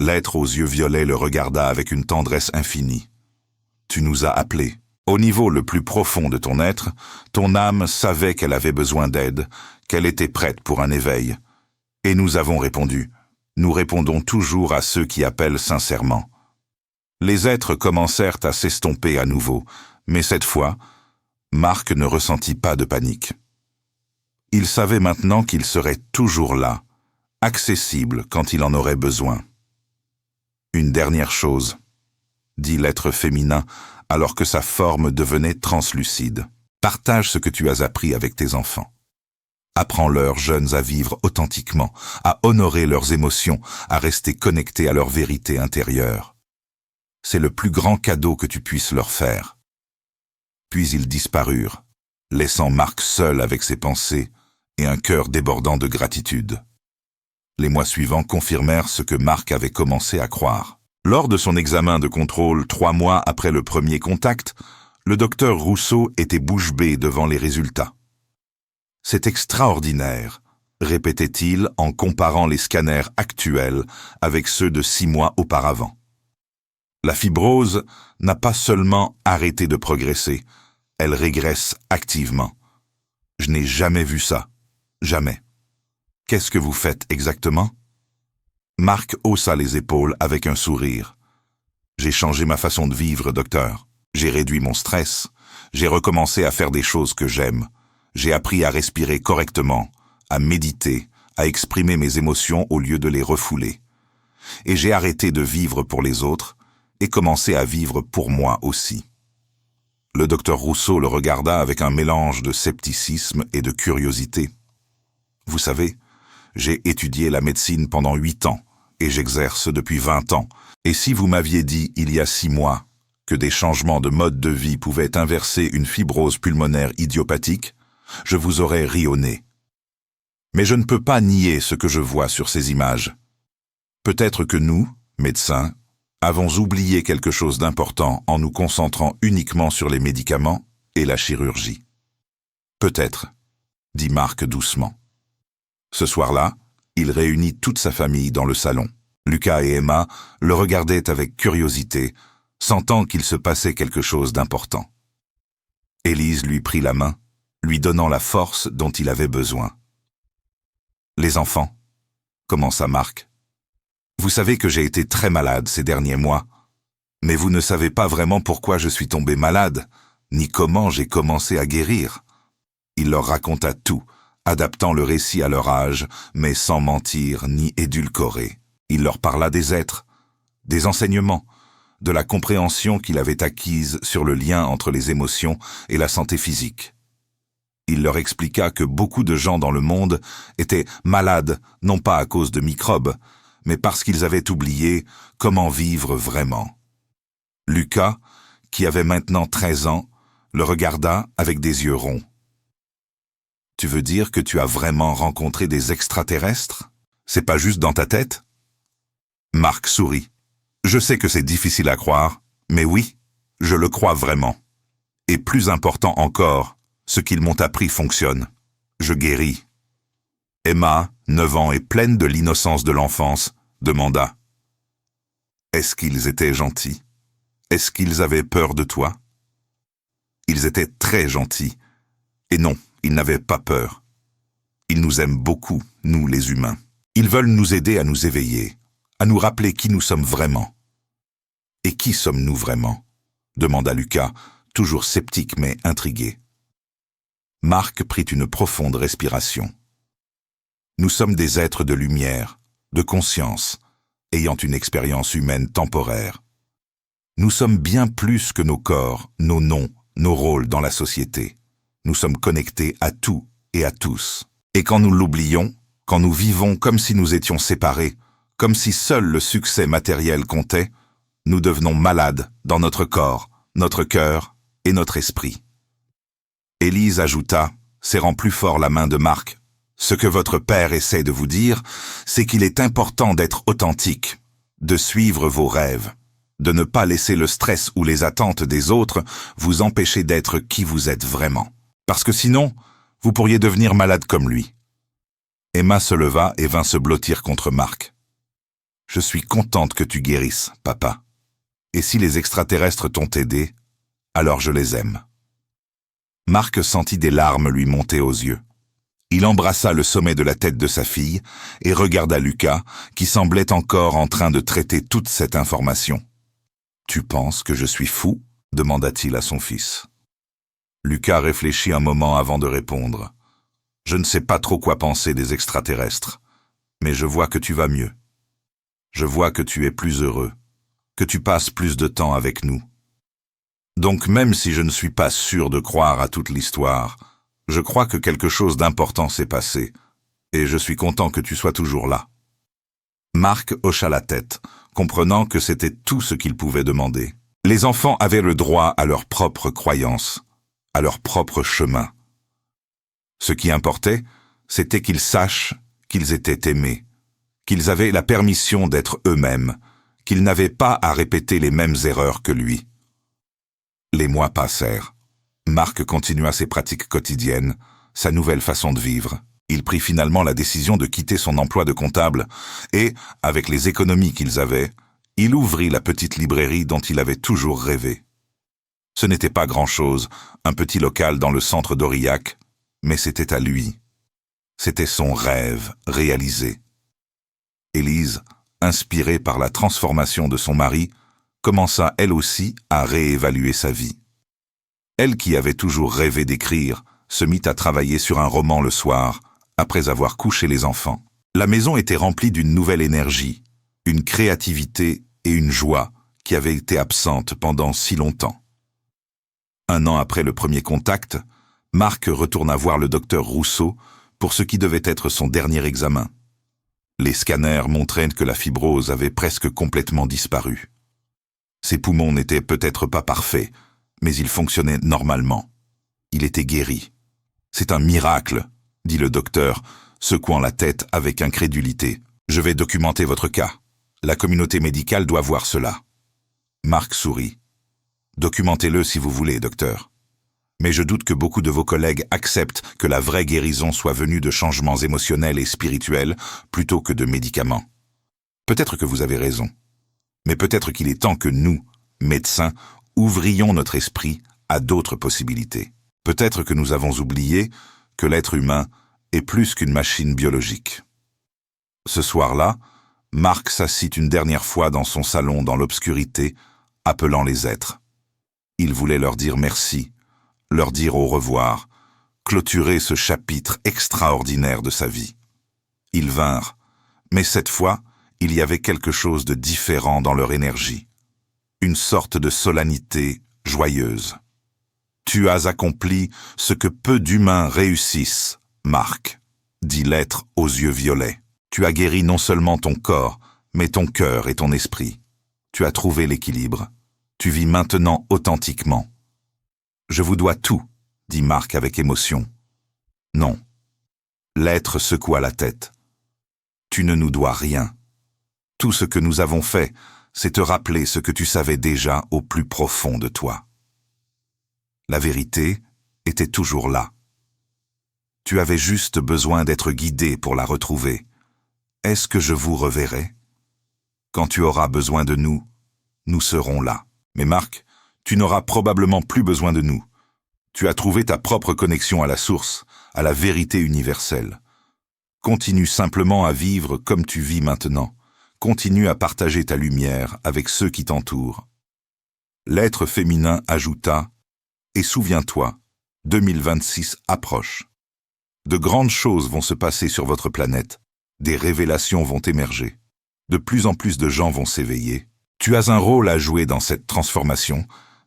L'être aux yeux violets le regarda avec une tendresse infinie. « Tu nous as appelés. Au niveau le plus profond de ton être, ton âme savait qu'elle avait besoin d'aide, qu'elle était prête pour un éveil. Et nous avons répondu. Nous répondons toujours à ceux qui appellent sincèrement. » Les êtres commencèrent à s'estomper à nouveau, mais cette fois, Marc ne ressentit pas de panique. Il savait maintenant qu'il serait toujours là, accessible quand il en aurait besoin. « Une dernière chose, » dit l'être féminin alors que sa forme devenait translucide. « Partage ce que tu as appris avec tes enfants. Apprends-leur, jeunes, à vivre authentiquement, à honorer leurs émotions, à rester connectés à leur vérité intérieure. C'est le plus grand cadeau que tu puisses leur faire. » Puis ils disparurent, laissant Marc seul avec ses pensées et un cœur débordant de gratitude. Les mois suivants confirmèrent ce que Marc avait commencé à croire. Lors de son examen de contrôle 3 mois après le premier contact, le docteur Rousseau était bouche bée devant les résultats. C'est extraordinaire, répétait-il en comparant les scanners actuels avec ceux de 6 mois auparavant. La fibrose n'a pas seulement arrêté de progresser, elle régresse activement. Je n'ai jamais vu ça. Jamais. Qu'est-ce que vous faites exactement? Marc haussa les épaules avec un sourire. J'ai changé ma façon de vivre, docteur. J'ai réduit mon stress. J'ai recommencé à faire des choses que j'aime. J'ai appris à respirer correctement, à méditer, à exprimer mes émotions au lieu de les refouler. Et j'ai arrêté de vivre pour les autres et commencé à vivre pour moi aussi. Le docteur Rousseau le regarda avec un mélange de scepticisme et de curiosité. Vous savez, j'ai étudié la médecine pendant 8 ans et j'exerce depuis 20 ans. Et si vous m'aviez dit il y a 6 mois que des changements de mode de vie pouvaient inverser une fibrose pulmonaire idiopathique, je vous aurais ri au nez. Mais je ne peux pas nier ce que je vois sur ces images. Peut-être que nous, médecins, avons oublié quelque chose d'important en nous concentrant uniquement sur les médicaments et la chirurgie. Peut-être, dit Marc doucement. Ce soir-là, il réunit toute sa famille dans le salon. Lucas et Emma le regardaient avec curiosité, sentant qu'il se passait quelque chose d'important. Élise lui prit la main, lui donnant la force dont il avait besoin. « Les enfants, » commença Marc. « Vous savez que j'ai été très malade ces derniers mois, mais vous ne savez pas vraiment pourquoi je suis tombé malade, ni comment j'ai commencé à guérir. » Il leur raconta tout, adaptant le récit à leur âge, mais sans mentir ni édulcorer. Il leur parla des êtres, des enseignements, de la compréhension qu'il avait acquise sur le lien entre les émotions et la santé physique. Il leur expliqua que beaucoup de gens dans le monde étaient malades, non pas à cause de microbes, mais parce qu'ils avaient oublié comment vivre vraiment. Lucas, qui avait maintenant 13 ans, le regarda avec des yeux ronds. « Tu veux dire que tu as vraiment rencontré des extraterrestres? C'est pas juste dans ta tête ?» Marc sourit. « Je sais que c'est difficile à croire, mais oui, je le crois vraiment. Et plus important encore, ce qu'ils m'ont appris fonctionne. Je guéris. » Emma, 9 ans et pleine de l'innocence de l'enfance, demanda. « Est-ce qu'ils étaient gentils? Est-ce qu'ils avaient peur de toi? » Ils étaient très gentils. Et non, ils n'avaient pas peur. Ils nous aiment beaucoup, nous les humains. Ils veulent nous aider à nous éveiller, à nous rappeler qui nous sommes vraiment. « Et qui sommes-nous vraiment ?» demanda Lucas, toujours sceptique mais intrigué. Marc prit une profonde respiration. Nous sommes des êtres de lumière, de conscience, ayant une expérience humaine temporaire. Nous sommes bien plus que nos corps, nos noms, nos rôles dans la société. Nous sommes connectés à tout et à tous. Et quand nous l'oublions, quand nous vivons comme si nous étions séparés, comme si seul le succès matériel comptait, nous devenons malades dans notre corps, notre cœur et notre esprit. Élise ajouta, serrant plus fort la main de Marc, « Ce que votre père essaie de vous dire, c'est qu'il est important d'être authentique, de suivre vos rêves, de ne pas laisser le stress ou les attentes des autres vous empêcher d'être qui vous êtes vraiment. Parce que sinon, vous pourriez devenir malade comme lui. » Emma se leva et vint se blottir contre Marc. « Je suis contente que tu guérisses, papa. Et si les extraterrestres t'ont aidé, alors je les aime. » Marc sentit des larmes lui monter aux yeux. Il embrassa le sommet de la tête de sa fille et regarda Lucas, qui semblait encore en train de traiter toute cette information. « Tu penses que je suis fou ?» demanda-t-il à son fils. Lucas réfléchit un moment avant de répondre. « Je ne sais pas trop quoi penser des extraterrestres, mais je vois que tu vas mieux. Je vois que tu es plus heureux, que tu passes plus de temps avec nous. Donc même si je ne suis pas sûr de croire à toute l'histoire, je crois que quelque chose d'important s'est passé, et je suis content que tu sois toujours là. » Marc hocha la tête, comprenant que c'était tout ce qu'il pouvait demander. Les enfants avaient le droit à leur propre croyance, à leur propre chemin. Ce qui importait, c'était qu'ils sachent qu'ils étaient aimés, qu'ils avaient la permission d'être eux-mêmes, qu'ils n'avaient pas à répéter les mêmes erreurs que lui. Les mois passèrent. Marc continua ses pratiques quotidiennes, sa nouvelle façon de vivre. Il prit finalement la décision de quitter son emploi de comptable et, avec les économies qu'ils avaient, il ouvrit la petite librairie dont il avait toujours rêvé. Ce n'était pas grand-chose, un petit local dans le centre d'Aurillac, mais c'était à lui. C'était son rêve réalisé. Élise, inspirée par la transformation de son mari, commença elle aussi à réévaluer sa vie. Elle qui avait toujours rêvé d'écrire, se mit à travailler sur un roman le soir, après avoir couché les enfants. La maison était remplie d'une nouvelle énergie, une créativité et une joie qui avaient été absentes pendant si longtemps. 1 an après le premier contact, Marc retourna voir le docteur Rousseau pour ce qui devait être son dernier examen. Les scanners montraient que la fibrose avait presque complètement disparu. Ses poumons n'étaient peut-être pas parfaits, mais ils fonctionnaient normalement. Il était guéri. « C'est un miracle », dit le docteur, secouant la tête avec incrédulité. « Je vais documenter votre cas. La communauté médicale doit voir cela. » Marc sourit. « Documentez-le si vous voulez, docteur. Mais je doute que beaucoup de vos collègues acceptent que la vraie guérison soit venue de changements émotionnels et spirituels plutôt que de médicaments. Peut-être que vous avez raison. Mais peut-être qu'il est temps que nous, médecins, ouvrions notre esprit à d'autres possibilités. Peut-être que nous avons oublié que l'être humain est plus qu'une machine biologique. » Ce soir-là, Marc s'assit une dernière fois dans son salon dans l'obscurité, appelant les êtres. Il voulait leur dire merci, leur dire au revoir, clôturer ce chapitre extraordinaire de sa vie. Ils vinrent, mais cette fois, il y avait quelque chose de différent dans leur énergie, une sorte de solennité joyeuse. « Tu as accompli ce que peu d'humains réussissent, Marc, » dit l'être aux yeux violets. « Tu as guéri non seulement ton corps, mais ton cœur et ton esprit. Tu as trouvé l'équilibre. Tu vis maintenant authentiquement. » « Je vous dois tout, » dit Marc avec émotion. « Non. » L'être secoua la tête. « Tu ne nous dois rien. Tout ce que nous avons fait, c'est te rappeler ce que tu savais déjà au plus profond de toi. La vérité était toujours là. Tu avais juste besoin d'être guidé pour la retrouver. Est-ce que je vous reverrai? Quand tu auras besoin de nous, nous serons là. Mais Marc, tu n'auras probablement plus besoin de nous. Tu as trouvé ta propre connexion à la source, à la vérité universelle. Continue simplement à vivre comme tu vis maintenant. Continue à partager ta lumière avec ceux qui t'entourent. » L'être féminin ajouta « Et souviens-toi, 2026 approche. De grandes choses vont se passer sur votre planète. Des révélations vont émerger. De plus en plus de gens vont s'éveiller. Tu as un rôle à jouer dans cette transformation,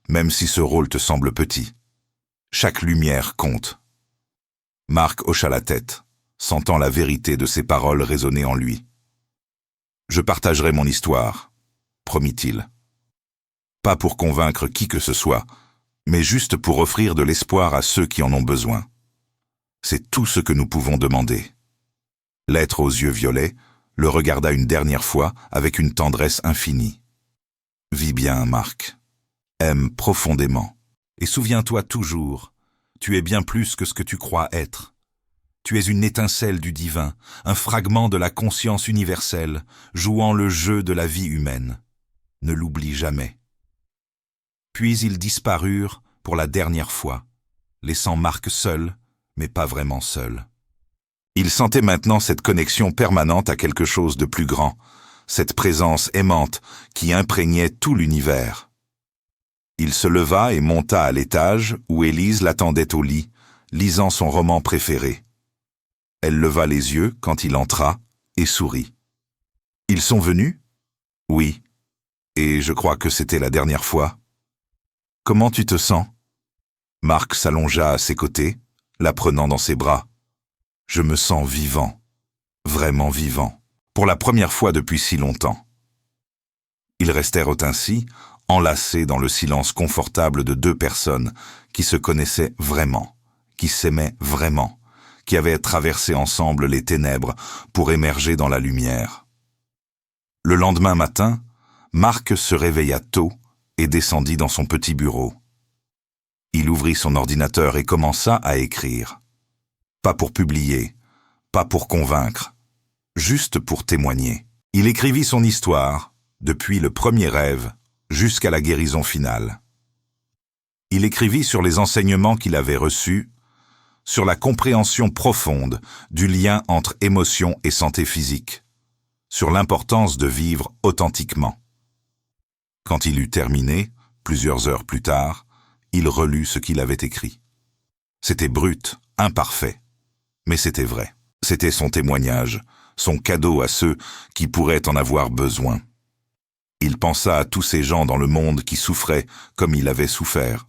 même si ce rôle te semble petit. Chaque lumière compte. » Marc hocha la tête, sentant la vérité de ces paroles résonner en lui. « Je partagerai mon histoire, » promit-il. « Pas pour convaincre qui que ce soit, mais juste pour offrir de l'espoir à ceux qui en ont besoin. C'est tout ce que nous pouvons demander. » L'être aux yeux violets le regarda une dernière fois avec une tendresse infinie. « Vis bien, Marc. Aime profondément. Et souviens-toi toujours, tu es bien plus que ce que tu crois être. Tu es une étincelle du divin, un fragment de la conscience universelle, jouant le jeu de la vie humaine. Ne l'oublie jamais. » Puis ils disparurent pour la dernière fois, laissant Marc seul, mais pas vraiment seul. Il sentait maintenant cette connexion permanente à quelque chose de plus grand, cette présence aimante qui imprégnait tout l'univers. Il se leva et monta à l'étage où Élise l'attendait au lit, lisant son roman préféré. Elle leva les yeux quand il entra et sourit. « Ils sont venus ? » ?»« Oui. Et je crois que c'était la dernière fois. »« Comment tu te sens ?» Marc s'allongea à ses côtés, la prenant dans ses bras. « Je me sens vivant, vraiment vivant, pour la première fois depuis si longtemps. » Ils restèrent ainsi, enlacés dans le silence confortable de deux personnes qui se connaissaient vraiment, qui s'aimaient vraiment, qui avaient traversé ensemble les ténèbres pour émerger dans la lumière. Le lendemain matin, Marc se réveilla tôt et descendit dans son petit bureau. Il ouvrit son ordinateur et commença à écrire. Pas pour publier, pas pour convaincre, juste pour témoigner. Il écrivit son histoire, depuis le premier rêve jusqu'à la guérison finale. Il écrivit sur les enseignements qu'il avait reçus, sur la compréhension profonde du lien entre émotion et santé physique, sur l'importance de vivre authentiquement. Quand il eut terminé, plusieurs heures plus tard, il relut ce qu'il avait écrit. C'était brut, imparfait, mais c'était vrai. C'était son témoignage, son cadeau à ceux qui pourraient en avoir besoin. Il pensa à tous ces gens dans le monde qui souffraient comme il avait souffert.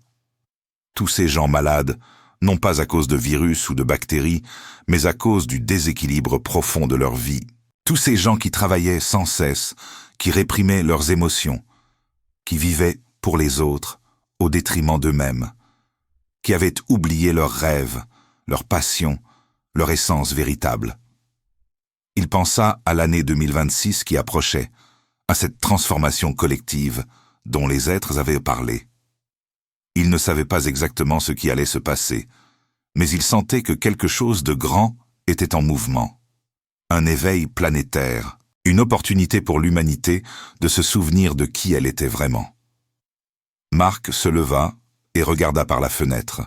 Tous ces gens malades, non pas à cause de virus ou de bactéries, mais à cause du déséquilibre profond de leur vie. Tous ces gens qui travaillaient sans cesse, qui réprimaient leurs émotions, qui vivaient pour les autres, au détriment d'eux-mêmes, qui avaient oublié leurs rêves, leurs passions, leur essence véritable. Il pensa à l'année 2026 qui approchait, à cette transformation collective dont les êtres avaient parlé. Il ne savait pas exactement ce qui allait se passer, mais il sentait que quelque chose de grand était en mouvement. Un éveil planétaire, une opportunité pour l'humanité de se souvenir de qui elle était vraiment. Marc se leva et regarda par la fenêtre.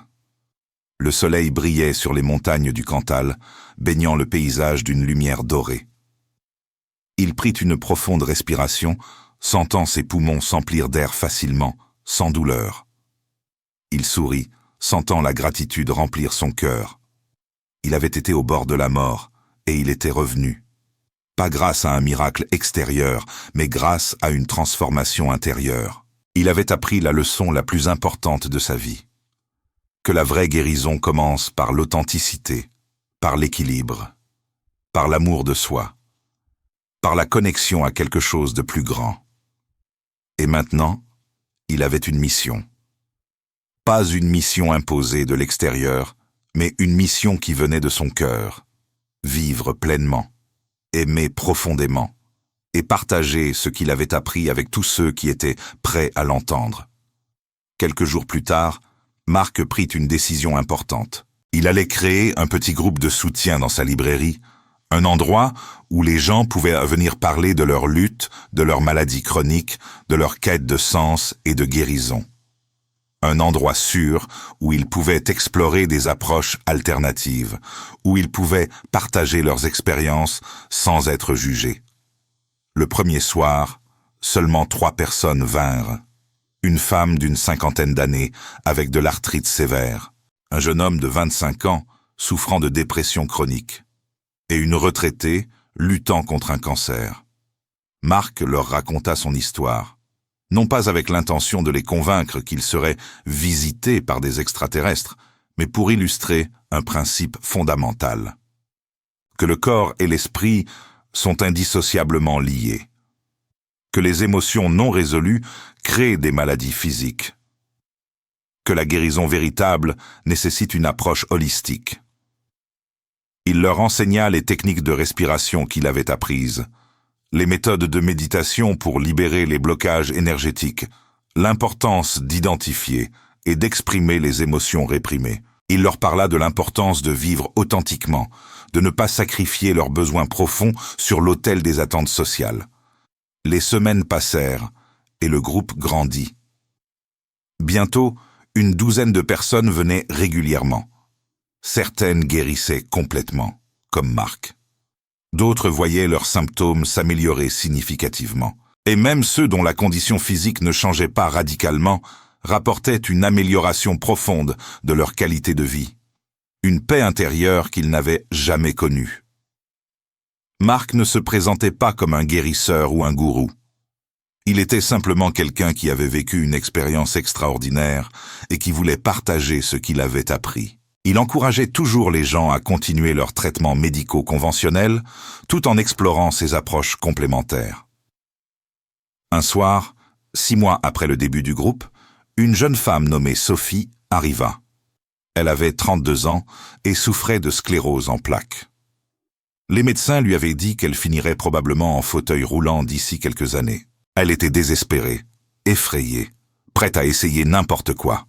Le soleil brillait sur les montagnes du Cantal, baignant le paysage d'une lumière dorée. Il prit une profonde respiration, sentant ses poumons s'emplir d'air facilement, sans douleur. Il sourit, sentant la gratitude remplir son cœur. Il avait été au bord de la mort, et il était revenu. Pas grâce à un miracle extérieur, mais grâce à une transformation intérieure. Il avait appris la leçon la plus importante de sa vie. Que la vraie guérison commence par l'authenticité, par l'équilibre, par l'amour de soi, par la connexion à quelque chose de plus grand. Et maintenant, il avait une mission. Pas une mission imposée de l'extérieur, mais une mission qui venait de son cœur. Vivre pleinement, aimer profondément, et partager ce qu'il avait appris avec tous ceux qui étaient prêts à l'entendre. Quelques jours plus tard, Marc prit une décision importante. Il allait créer un petit groupe de soutien dans sa librairie, un endroit où les gens pouvaient venir parler de leur lutte, de leurs maladies chroniques, de leur quête de sens et de guérison. Un endroit sûr où ils pouvaient explorer des approches alternatives, où ils pouvaient partager leurs expériences sans être jugés. Le premier soir, seulement 3 personnes vinrent. Une femme d'une 50aine d'années avec de l'arthrite sévère, un jeune homme de 25 ans souffrant de dépression chronique, et une retraitée luttant contre un cancer. Marc leur raconta son histoire. Non pas avec l'intention de les convaincre qu'ils seraient visités par des extraterrestres, mais pour illustrer un principe fondamental. Que le corps et l'esprit sont indissociablement liés. Que les émotions non résolues créent des maladies physiques. Que la guérison véritable nécessite une approche holistique. Il leur enseigna les techniques de respiration qu'il avait apprises, les méthodes de méditation pour libérer les blocages énergétiques, l'importance d'identifier et d'exprimer les émotions réprimées. Il leur parla de l'importance de vivre authentiquement, de ne pas sacrifier leurs besoins profonds sur l'autel des attentes sociales. Les semaines passèrent et le groupe grandit. Bientôt, une douzaine de personnes venaient régulièrement. Certaines guérissaient complètement, comme Marc. D'autres voyaient leurs symptômes s'améliorer significativement. Et même ceux dont la condition physique ne changeait pas radicalement rapportaient une amélioration profonde de leur qualité de vie. Une paix intérieure qu'ils n'avaient jamais connue. Marc ne se présentait pas comme un guérisseur ou un gourou. Il était simplement quelqu'un qui avait vécu une expérience extraordinaire et qui voulait partager ce qu'il avait appris. Il encourageait toujours les gens à continuer leurs traitements médicaux conventionnels, tout en explorant ces approches complémentaires. Un soir, 6 mois après le début du groupe, une jeune femme nommée Sophie arriva. Elle avait 32 ans et souffrait de sclérose en plaques. Les médecins lui avaient dit qu'elle finirait probablement en fauteuil roulant d'ici quelques années. Elle était désespérée, effrayée, prête à essayer n'importe quoi.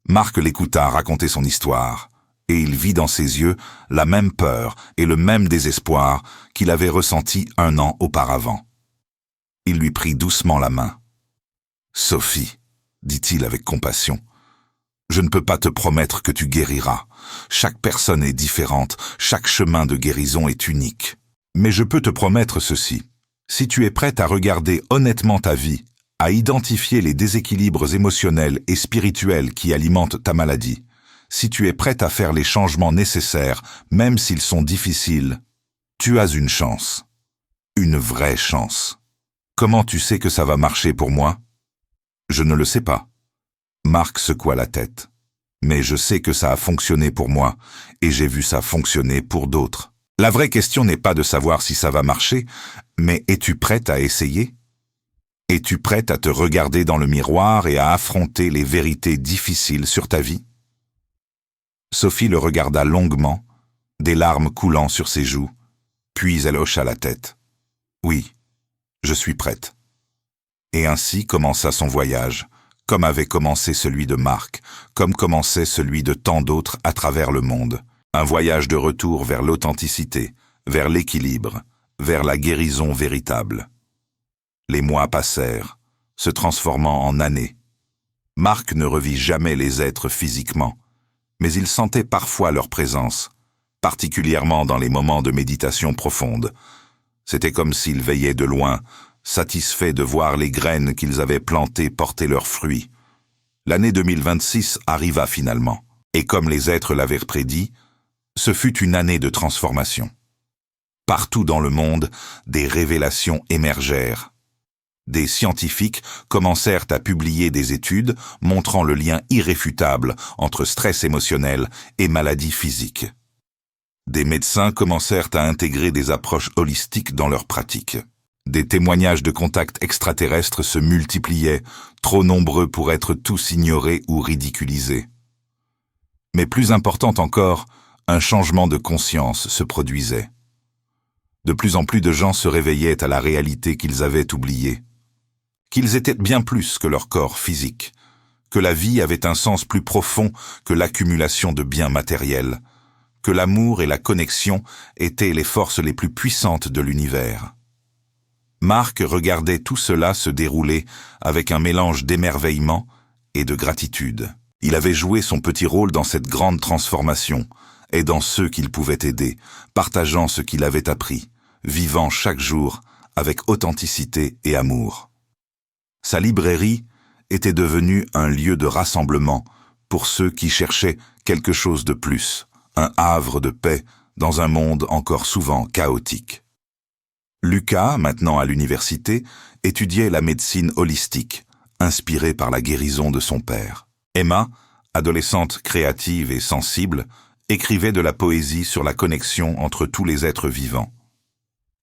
Marc l'écouta raconter son histoire, et il vit dans ses yeux la même peur et le même désespoir qu'il avait ressenti 1 an auparavant. Il lui prit doucement la main. « Sophie, dit-il avec compassion, je ne peux pas te promettre que tu guériras. Chaque personne est différente, chaque chemin de guérison est unique. Mais je peux te promettre ceci. Si tu es prête à regarder honnêtement ta vie, à identifier les déséquilibres émotionnels et spirituels qui alimentent ta maladie, si tu es prête à faire les changements nécessaires, même s'ils sont difficiles, tu as une chance. Une vraie chance. Comment tu sais que ça va marcher pour moi ? Je ne le sais pas. Marc secoua la tête. Mais je sais que ça a fonctionné pour moi, et j'ai vu ça fonctionner pour d'autres. La vraie question n'est pas de savoir si ça va marcher, mais es-tu prête à essayer ? Es-tu prête à te regarder dans le miroir et à affronter les vérités difficiles sur ta vie ? Sophie le regarda longuement, des larmes coulant sur ses joues, puis elle hocha la tête. Oui, je suis prête. Et ainsi commença son voyage, comme avait commencé celui de Marc, comme commençait celui de tant d'autres à travers le monde. Un voyage de retour vers l'authenticité, vers l'équilibre, vers la guérison véritable. Les mois passèrent, se transformant en années. Marc ne revit jamais les êtres physiquement, mais il sentait parfois leur présence, particulièrement dans les moments de méditation profonde. C'était comme s'ils veillaient de loin, satisfaits de voir les graines qu'ils avaient plantées porter leurs fruits. L'année 2026 arriva finalement, et comme les êtres l'avaient prédit, ce fut une année de transformation. Partout dans le monde, des révélations émergèrent. Des scientifiques commencèrent à publier des études montrant le lien irréfutable entre stress émotionnel et maladies physiques. Des médecins commencèrent à intégrer des approches holistiques dans leurs pratiques. Des témoignages de contacts extraterrestres se multipliaient, trop nombreux pour être tous ignorés ou ridiculisés. Mais plus important encore, un changement de conscience se produisait. De plus en plus de gens se réveillaient à la réalité qu'ils avaient oubliée. Qu'ils étaient bien plus que leur corps physique, que la vie avait un sens plus profond que l'accumulation de biens matériels, que l'amour et la connexion étaient les forces les plus puissantes de l'univers. Marc regardait tout cela se dérouler avec un mélange d'émerveillement et de gratitude. Il avait joué son petit rôle dans cette grande transformation, aidant ceux qu'il pouvait aider, partageant ce qu'il avait appris, vivant chaque jour avec authenticité et amour. Sa librairie était devenue un lieu de rassemblement pour ceux qui cherchaient quelque chose de plus, un havre de paix dans un monde encore souvent chaotique. Lucas, maintenant à l'université, étudiait la médecine holistique, inspirée par la guérison de son père. Emma, adolescente créative et sensible, écrivait de la poésie sur la connexion entre tous les êtres vivants.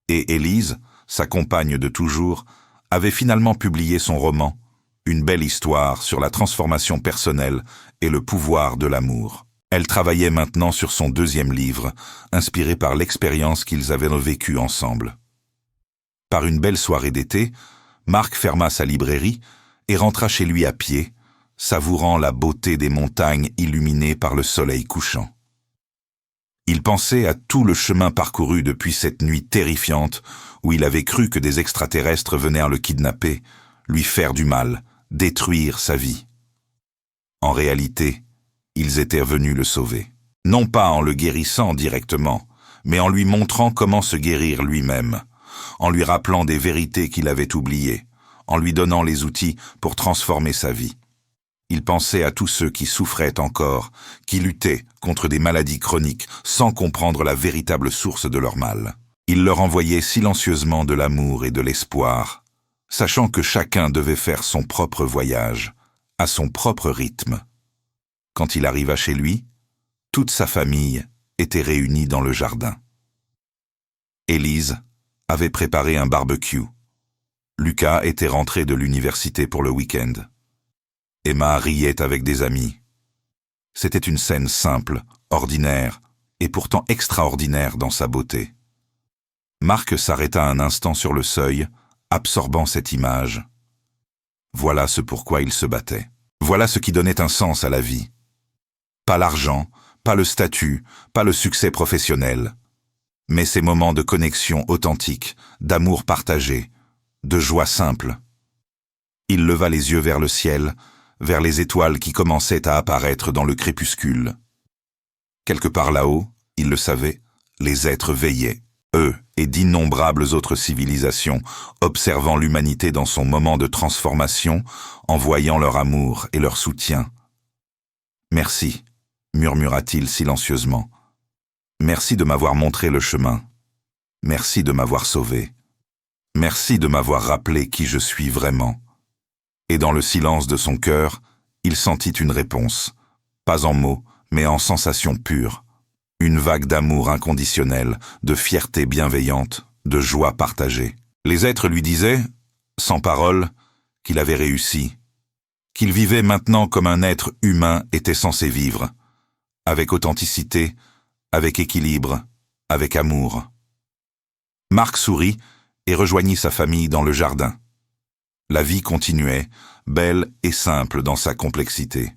Et Élise, sa compagne de toujours, avait finalement publié son roman, une belle histoire sur la transformation personnelle et le pouvoir de l'amour. Elle travaillait maintenant sur son 2e livre, inspiré par l'expérience qu'ils avaient vécue ensemble. Par une belle soirée d'été, Marc ferma sa librairie et rentra chez lui à pied, savourant la beauté des montagnes illuminées par le soleil couchant. Il pensait à tout le chemin parcouru depuis cette nuit terrifiante où il avait cru que des extraterrestres venaient le kidnapper, lui faire du mal, détruire sa vie. En réalité, ils étaient venus le sauver. Non pas en le guérissant directement, mais en lui montrant comment se guérir lui-même, en lui rappelant des vérités qu'il avait oubliées, en lui donnant les outils pour transformer sa vie. Il pensait à tous ceux qui souffraient encore, qui luttaient contre des maladies chroniques sans comprendre la véritable source de leur mal. Il leur envoyait silencieusement de l'amour et de l'espoir, sachant que chacun devait faire son propre voyage, à son propre rythme. Quand il arriva chez lui, toute sa famille était réunie dans le jardin. Élise avait préparé un barbecue. Lucas était rentré de l'université pour le week-end. Emma riait avec des amis. C'était une scène simple, ordinaire, et pourtant extraordinaire dans sa beauté. Marc s'arrêta un instant sur le seuil, absorbant cette image. Voilà ce pourquoi il se battait. Voilà ce qui donnait un sens à la vie. Pas l'argent, pas le statut, pas le succès professionnel, mais ces moments de connexion authentique, d'amour partagé, de joie simple. Il leva les yeux vers le ciel, vers les étoiles qui commençaient à apparaître dans le crépuscule. Quelque part là-haut, il le savait, les êtres veillaient, eux et d'innombrables autres civilisations, observant l'humanité dans son moment de transformation, envoyant leur amour et leur soutien. « Merci », murmura-t-il silencieusement. « Merci de m'avoir montré le chemin. Merci de m'avoir sauvé. Merci de m'avoir rappelé qui je suis vraiment. » Et dans le silence de son cœur, il sentit une réponse, pas en mots, mais en sensation pure. Une vague d'amour inconditionnel, de fierté bienveillante, de joie partagée. Les êtres lui disaient, sans parole, qu'il avait réussi, qu'il vivait maintenant comme un être humain était censé vivre, avec authenticité, avec équilibre, avec amour. Marc sourit et rejoignit sa famille dans le jardin. La vie continuait, belle et simple dans sa complexité.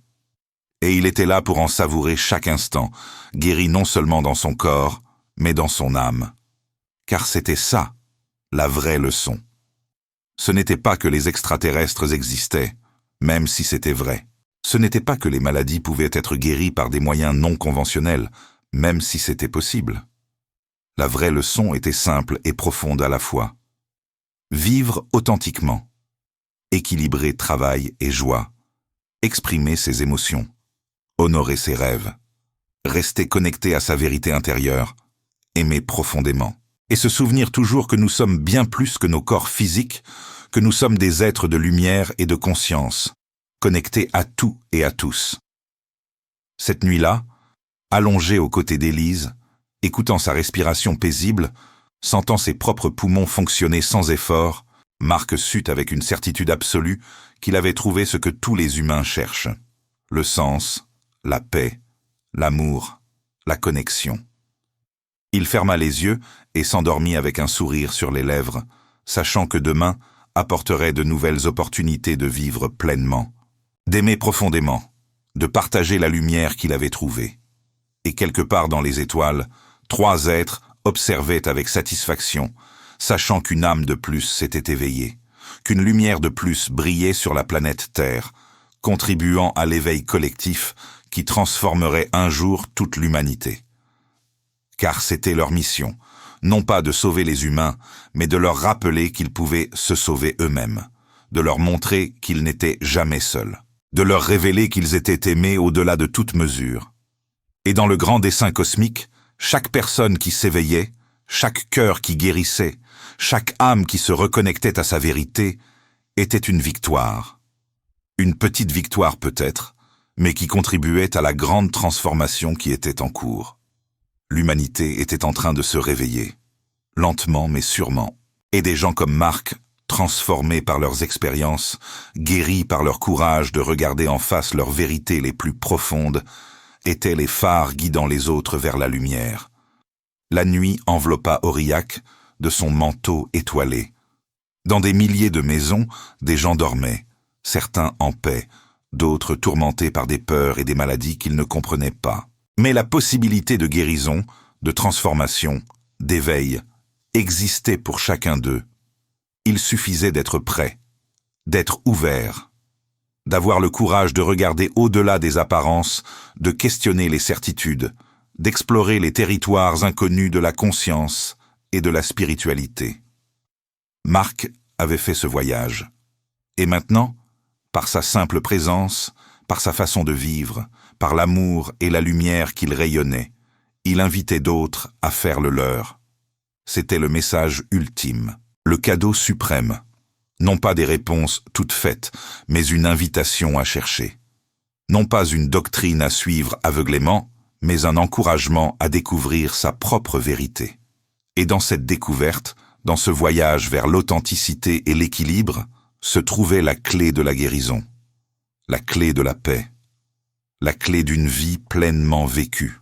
Et il était là pour en savourer chaque instant, guéri non seulement dans son corps, mais dans son âme. Car c'était ça, la vraie leçon. Ce n'était pas que les extraterrestres existaient, même si c'était vrai. Ce n'était pas que les maladies pouvaient être guéries par des moyens non conventionnels, même si c'était possible. La vraie leçon était simple et profonde à la fois. Vivre authentiquement. Équilibrer travail et joie. Exprimer ses émotions. Honorer ses rêves. Rester connecté à sa vérité intérieure. Aimer profondément. Et se souvenir toujours que nous sommes bien plus que nos corps physiques, que nous sommes des êtres de lumière et de conscience, connectés à tout et à tous. Cette nuit-là, allongé aux côtés d'Élise, écoutant sa respiration paisible, sentant ses propres poumons fonctionner sans effort, Marc sut avec une certitude absolue qu'il avait trouvé ce que tous les humains cherchent. Le sens, la paix, l'amour, la connexion. Il ferma les yeux et s'endormit avec un sourire sur les lèvres, sachant que demain apporterait de nouvelles opportunités de vivre pleinement, d'aimer profondément, de partager la lumière qu'il avait trouvée. Et quelque part dans les étoiles, 3 êtres observaient avec satisfaction, sachant qu'une âme de plus s'était éveillée, qu'une lumière de plus brillait sur la planète Terre, contribuant à l'éveil collectif qui transformerait un jour toute l'humanité. Car c'était leur mission, non pas de sauver les humains, mais de leur rappeler qu'ils pouvaient se sauver eux-mêmes, de leur montrer qu'ils n'étaient jamais seuls, de leur révéler qu'ils étaient aimés au-delà de toute mesure. Et dans le grand dessein cosmique, chaque personne qui s'éveillait, chaque cœur qui guérissait, chaque âme qui se reconnectait à sa vérité, était une victoire. Une petite victoire peut-être, mais qui contribuait à la grande transformation qui était en cours. L'humanité était en train de se réveiller, lentement mais sûrement, et des gens comme Marc, transformés par leurs expériences, guéris par leur courage de regarder en face leurs vérités les plus profondes, étaient les phares guidant les autres vers la lumière. La nuit enveloppa Aurillac de son manteau étoilé. Dans des milliers de maisons, des gens dormaient, certains en paix, d'autres tourmentés par des peurs et des maladies qu'ils ne comprenaient pas. Mais la possibilité de guérison, de transformation, d'éveil, existait pour chacun d'eux. Il suffisait d'être prêt, d'être ouvert, d'avoir le courage de regarder au-delà des apparences, de questionner les certitudes, d'explorer les territoires inconnus de la conscience et de la spiritualité. Marc avait fait ce voyage. Et maintenant, par sa simple présence, par sa façon de vivre, par l'amour et la lumière qu'il rayonnait, il invitait d'autres à faire le leur. C'était le message ultime, le cadeau suprême. Non pas des réponses toutes faites, mais une invitation à chercher. Non pas une doctrine à suivre aveuglément, mais un encouragement à découvrir sa propre vérité. Et dans cette découverte, dans ce voyage vers l'authenticité et l'équilibre, se trouvait la clé de la guérison, la clé de la paix, la clé d'une vie pleinement vécue.